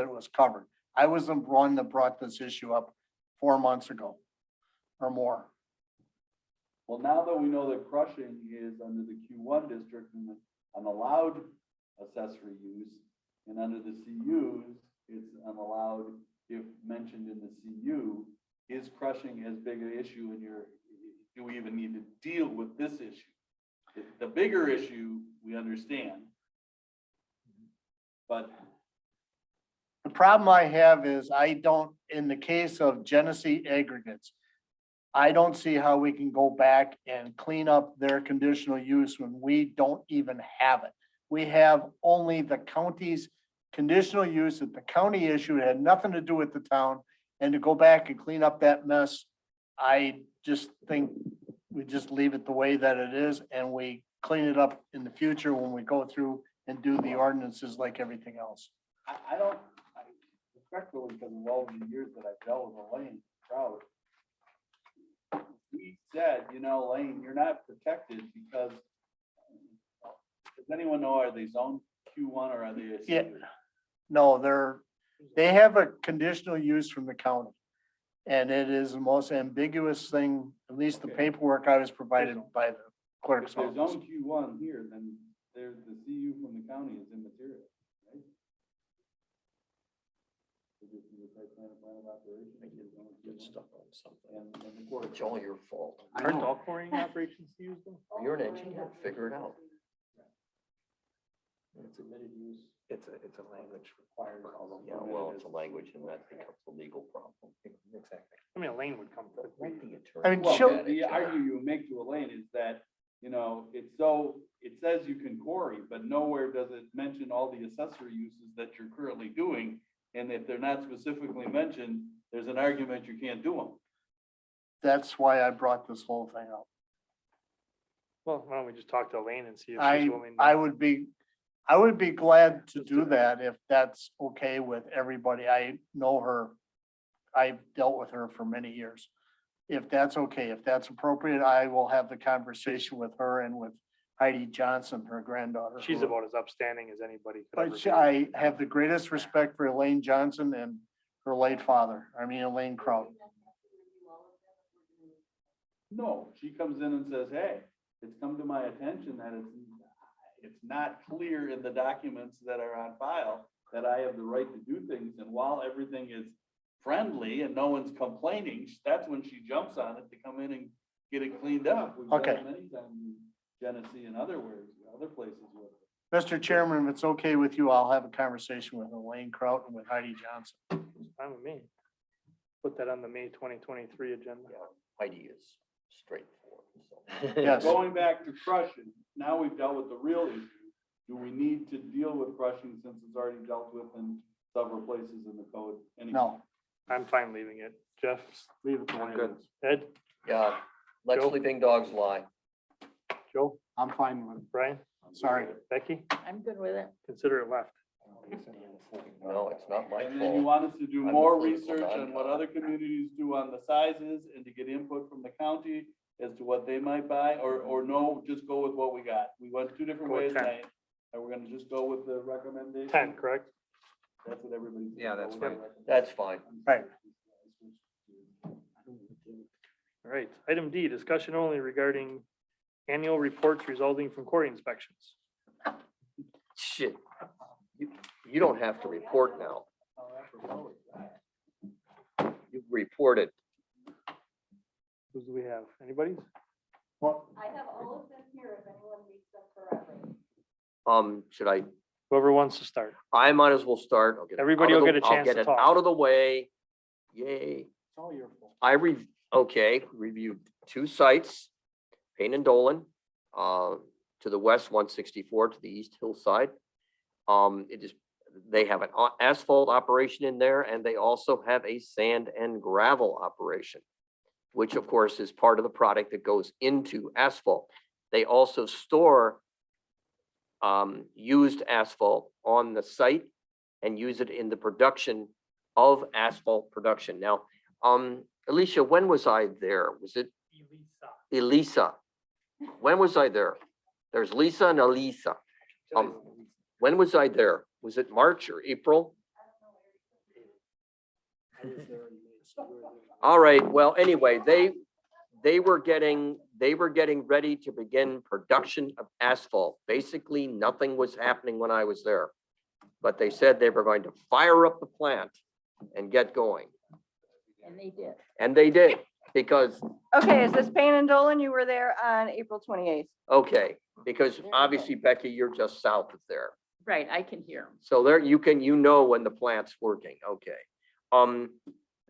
Speaker 7: it was covered. I was the one that brought this issue up 4 months ago or more.
Speaker 11: Well, now that we know that crushing is under the Q1 district and an allowed accessory use, and under the CUs, it's unallowed if mentioned in the CU, is crushing as big an issue do we even need to deal with this issue? The bigger issue, we understand. But
Speaker 7: The problem I have is in the case of Genesee Aggregates, I don't see how we can go back and clean up their conditional use when we don't even have it. We have only the county's conditional use that the county issued, it had nothing to do with the town. And to go back and clean up that mess, I just think we just leave it the way that it is and we clean it up in the future when we go through and do the ordinances like everything else.
Speaker 11: I respectfully, because of all the years that I've dealt with Elaine Trout, we said, Elaine, you're not protected because, does anyone know, are they zoned Q1 or are they?
Speaker 7: Yeah. No, they have a conditional use from the county. And it is the most ambiguous thing, at least the paperwork I was provided by the clerk's
Speaker 11: If they're
Speaker 7: office.
Speaker 11: zone Q1 here, then there's the CU from the county is immaterial, right?
Speaker 5: It's all your fault.
Speaker 1: Aren't all quarrying operations used them?
Speaker 5: You're an engineer, figure it out.
Speaker 4: It's admitted use.
Speaker 5: It's a language required. Yeah, well, it's a language and that becomes a legal problem. Exactly.
Speaker 1: I mean, Elaine would come. to
Speaker 5: Let
Speaker 1: agree.
Speaker 5: the attorney.
Speaker 7: I mean,
Speaker 11: Well,
Speaker 7: she'll-
Speaker 11: the argument you make to Elaine is that, it says you can quarry, but nowhere does it mention all the accessory uses that you're currently doing. And if they're not specifically mentioned, there's an argument you can't do them.
Speaker 7: That's why I brought this whole thing up.
Speaker 1: Well, why don't we just talk to Elaine and see if
Speaker 7: I
Speaker 1: she's willing?
Speaker 7: I would be glad to do that if that's okay with everybody. I know her. I've dealt with her for many years. If that's okay, if that's appropriate, I will have the conversation with her and with Heidi Johnson, her granddaughter.
Speaker 1: She's about as upstanding as anybody. could ever
Speaker 7: But
Speaker 1: be.
Speaker 7: I have the greatest respect for Elaine Johnson and her late father. I mean, Elaine Kraut.
Speaker 11: No, she comes in and says, hey, it's come to my attention that it's not clear in the documents that are on file that I have the right to do things. And while everything is friendly and no one's complaining, that's when she jumps on it to come in and get it cleaned up. We've done
Speaker 7: Okay.
Speaker 11: it many times in Genesee and other places with it.
Speaker 7: Mr. Chairman, if it's okay with you, I'll have a conversation with Elaine Kraut and with Heidi Johnson.
Speaker 1: Fine with me. Put that on the May 2023 agenda.
Speaker 5: Heidi is straightforward, so.
Speaker 7: Yes.
Speaker 11: Going back to crushing, now we've dealt with the real issue. Do we need to deal with crushing since it's already dealt with in several places in the code?
Speaker 7: No,
Speaker 1: I'm fine leaving it. Jeff,
Speaker 7: leave it the way it is.
Speaker 1: Ed,
Speaker 5: Yeah, let
Speaker 1: Joe?
Speaker 5: sleeping dogs lie.
Speaker 1: Joe,
Speaker 7: I'm fine with
Speaker 1: Brian,
Speaker 7: it. Sorry.
Speaker 1: Becky,
Speaker 10: I'm good with it.
Speaker 1: consider it left.
Speaker 5: No, it's not my
Speaker 11: And then you
Speaker 5: fault.
Speaker 11: want us to do
Speaker 5: I'm
Speaker 11: more
Speaker 5: the political
Speaker 11: research on what other communities do on the sizes and to get input from the county as to what they might buy, or no, just go with what we got. We went two different
Speaker 1: Go with
Speaker 11: ways
Speaker 1: 10.
Speaker 11: tonight. Are we gonna just go with the recommendation?
Speaker 1: 10, correct?
Speaker 11: That's what everybody's.
Speaker 9: Yeah, that's
Speaker 11: fine.
Speaker 5: That's fine.
Speaker 7: Right.
Speaker 1: All right, item D, discussion only regarding annual reports resulting from quarry inspections.
Speaker 5: Shit. You don't have to report now. You've reported.
Speaker 1: Who do we have? Anybody?
Speaker 7: Well,
Speaker 2: I have all of them here if anyone needs them forever.
Speaker 5: Should I,
Speaker 1: Whoever wants to start.
Speaker 5: I might as well start. I'll get it
Speaker 1: Everybody
Speaker 5: out of
Speaker 1: will
Speaker 5: the-
Speaker 1: get a chance
Speaker 5: I'll get
Speaker 1: to
Speaker 5: it
Speaker 1: talk.
Speaker 5: out of the way. Yay.
Speaker 7: it's all your fault.
Speaker 5: Okay, reviewed two sites, Payne and Dolan, to the west, 164 to the east hillside. They have an asphalt operation in there, and they also have a sand and gravel operation, which of course is part of the product that goes into asphalt. They also store used asphalt on the site and use it in the production of asphalt production. Now, Alicia, when was I there? Was it Elisa? When was I there? There's Lisa and Elisa. When was I there? Was it March or April? All right, well, anyway, they were getting ready to begin production of asphalt. Basically, nothing was happening when I was there. But they said they were going to fire up the plant and get going.
Speaker 10: And they did.
Speaker 5: And they did, because,
Speaker 2: Okay, is this Payne and Dolan? You were there on April 28th.
Speaker 5: okay, because obviously, Becky, you're just south of there.
Speaker 10: Right, I can hear them.
Speaker 5: So there, you know when the plant's working, okay.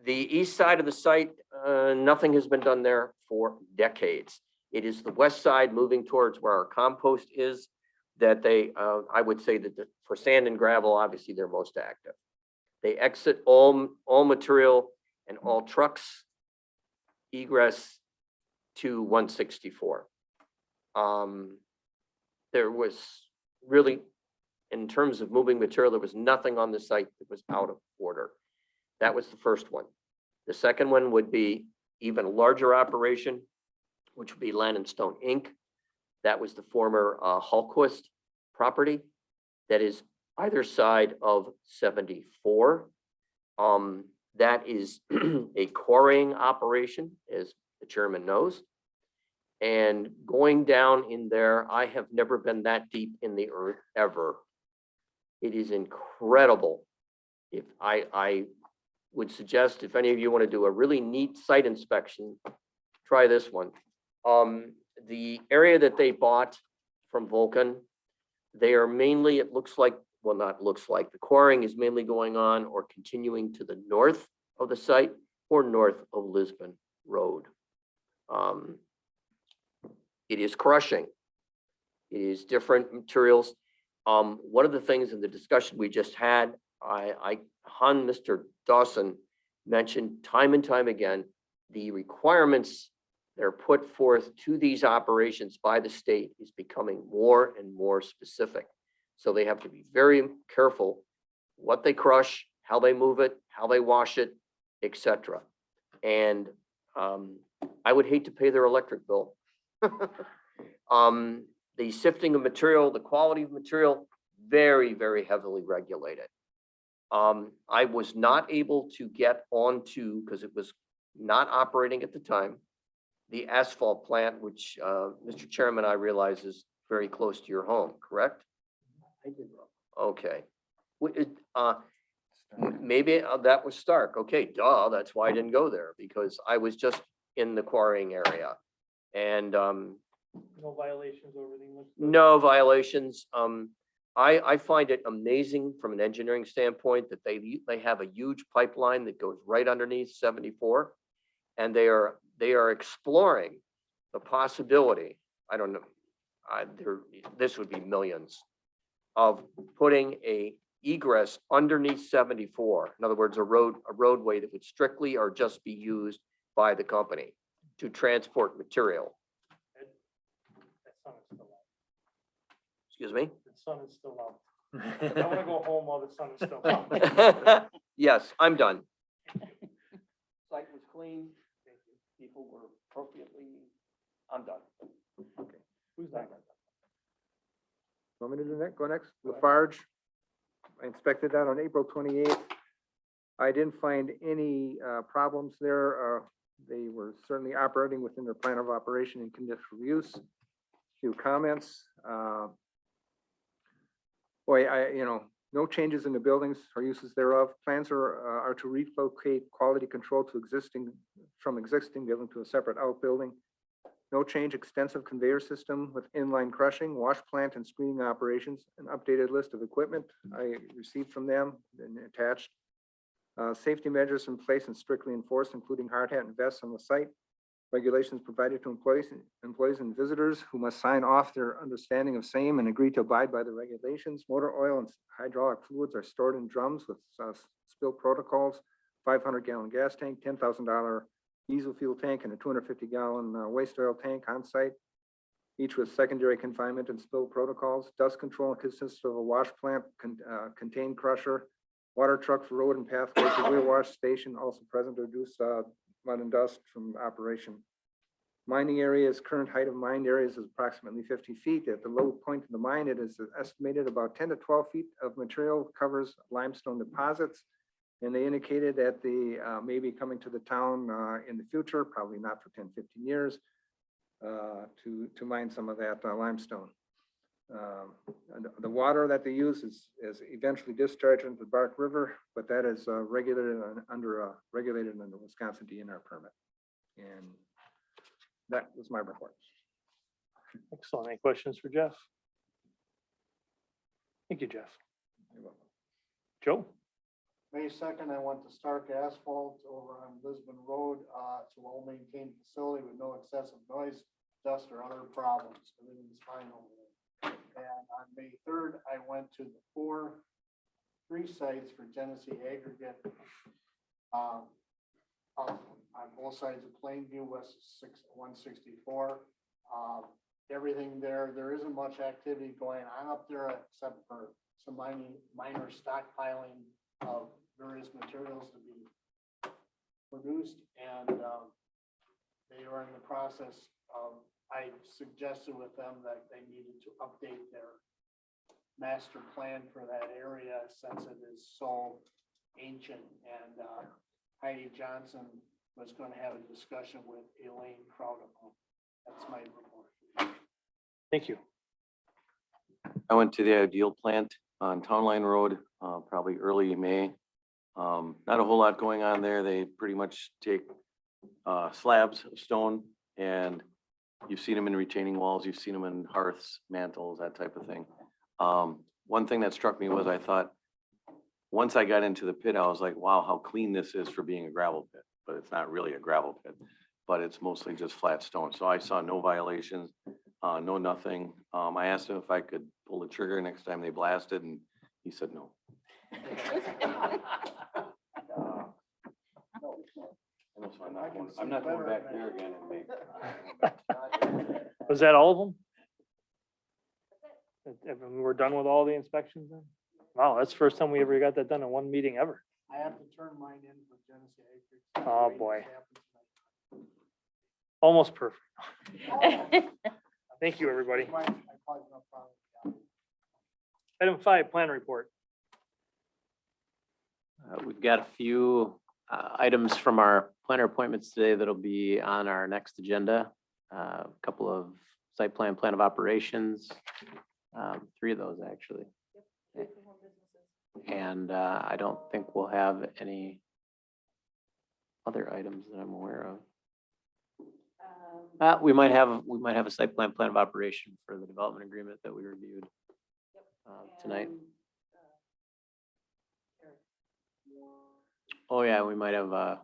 Speaker 5: The east side of the site, nothing has been done there for decades. It is the west side moving towards where our compost is that I would say that for sand and gravel, obviously, they're most active. They exit all material and all trucks egress to 164. There was really, in terms of moving material, there was nothing on the site that was out of order. That was the first one. The second one would be even a larger operation, which would be Land and Stone Inc. That was the former Hallquist property that is either side of 74. That is a quarrying operation, as the chairman knows. And going down in there, I have never been that deep in the earth ever. It is incredible. If I would suggest if any of you want to do a really neat site inspection, try this one. The area that they bought from Vulcan, they are mainly, it looks like, well, not looks like, the quarrying is mainly going on or continuing to the north of the site or north of Lisbon Road. It is crushing. It is different materials. One of the things in the discussion we just had, Mr. Dawson mentioned time and time again, the requirements that are put forth to these operations by the state is becoming more and more specific. So they have to be very careful what they crush, how they move it, how they wash it, etc. And I would hate to pay their electric bill. The sifting of material, the quality of material, very, very heavily regulated. I was not able to get onto, because it was not operating at the time, the asphalt plant, which Mr. Chairman, I realize is very close to your home, correct? Okay. Maybe that was Stark. Okay, duh, that's why I didn't go there, because I was just in the quarrying area. And
Speaker 1: No violations, everything looks good.
Speaker 5: no violations. I find it amazing from an engineering standpoint that they have a huge pipeline that goes right underneath 74. And they are exploring the possibility, I don't know, this would be millions, of putting a egress underneath 74. In other words, a roadway that would strictly or just be used by the company to transport material.
Speaker 1: That sounded
Speaker 5: Excuse me?
Speaker 1: The sun is still out. I want to go home while the sun is still out.
Speaker 5: Yes, I'm done.
Speaker 4: Site was clean, people were appropriately, I'm done.
Speaker 1: Who's that?
Speaker 9: Want me to do that? Go next? Lafarge. I inspected that on April 28th. I didn't find any problems there. They were certainly operating within their plan of operation and conditional use. Few comments. No changes in the buildings or uses thereof. Plans are to relocate quality control from existing building to a separate outbuilding. No change, extensive conveyor system with inline crushing, wash plant and screening operations, an updated list of equipment I received from them and attached. Safety measures in place and strictly enforced, including hard hat and vests on the site. Regulations provided to employees and visitors who must sign off their understanding of same and agree to abide by the regulations. Motor oil and hydraulic fluids are stored in drums with spill protocols, 500-gallon gas tank, $10,000 diesel fuel tank, and a 250-gallon waste oil tank on site, each with secondary confinement and spill protocols. Dust control consists of a wash plant, contained crusher, water truck for road and pathways, a wheel wash station also present to reduce mud and dust from operation. Mining areas, current height of mined areas is approximately 50 feet. At the low point of the mine, it is estimated about 10 to 12 feet of material covers limestone deposits. And they indicated that they may be coming to the town in the future, probably not for 10, 15 years, to mine some of that limestone. And the water that they use is eventually discharged into the Bark River, but that is regulated under the Wisconsin DNR permit. And that was my report.
Speaker 1: Excellent. Any questions for Jeff? Thank you, Jeff.
Speaker 9: You're welcome.
Speaker 1: Joe?
Speaker 7: May 2nd, I went to Stark Asphalt over on Lisbon Road. It's a well-maintained facility with no excessive noise, dust, or other problems. Everything's fine over there. And on May 3rd, I went to the three sites for Genesee Aggregate. On both sides of Plainview, West 164. Everything there isn't much activity going on up there except for some minor stockpiling of various materials to be produced. And they are in the process of, I suggested with them that they needed to update their master plan for that area since it is so ancient. And Heidi Johnson was going to have a discussion with Elaine Crowdable. That's my report.
Speaker 1: Thank you.
Speaker 12: I went to the Ideal plant on Town Line Road, probably early May. Not a whole lot going on there. They pretty much take slabs of stone, and you've seen them in retaining walls, you've seen them in hearths, mantles, that type of thing. One thing that struck me was I thought, once I got into the pit, I was like, wow, how clean this is for being a gravel pit. But it's not really a gravel pit, but it's mostly just flat stone. So I saw no violations, no nothing. I asked him if I could pull the trigger next time they blasted, and he said no. I'm not going back there again in May.
Speaker 1: Was that all of them? We're done with all the inspections then? Wow, that's the first time we ever got that done in one meeting ever.
Speaker 7: I have to turn mine in for Genesee Acres.
Speaker 1: Oh, boy. Almost perfect. Thank you, everybody. Item 5, plan report.
Speaker 4: We've got a few items from our planner appointments today that'll be on our next agenda. A couple of site plan of operations, 3 of those actually. And I don't think we'll have any other items that I'm aware of. We might have a site plan of operation for the development agreement that we reviewed tonight. Oh yeah, we might have a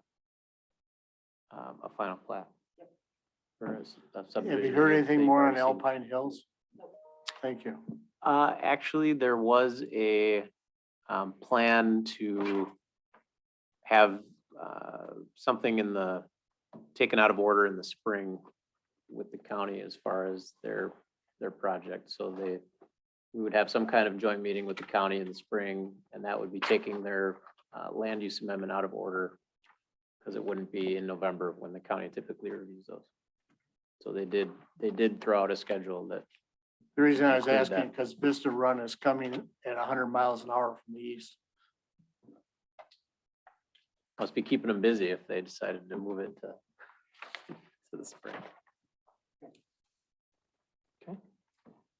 Speaker 4: final plat. For a subdivision.
Speaker 7: Have you heard anything
Speaker 4: They've
Speaker 7: more on
Speaker 4: already seen-
Speaker 7: Alpine Hills? Thank you.
Speaker 4: Actually, there was a plan to have something taken out of order in the spring with the county as far as their project. So we would have some kind of joint meeting with the county in the spring, and that would be taking their land use amendment out of order, because it wouldn't be in November when the county typically reviews those. So they did throw out a schedule that,
Speaker 7: The reason I was
Speaker 4: Include
Speaker 7: asking,
Speaker 4: that.
Speaker 7: because Vista Run is coming at 100 miles an hour from the east.
Speaker 4: must be keeping them busy if they decided to move it to the spring.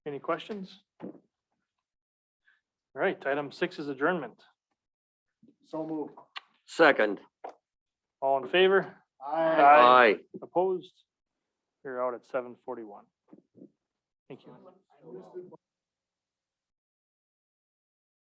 Speaker 1: Any questions? All right, item 6 is adjournment.
Speaker 7: So move.
Speaker 5: Second,
Speaker 1: All in favor?
Speaker 7: Aye.
Speaker 5: aye.
Speaker 1: Opposed? You're out at 7:41. Thank you.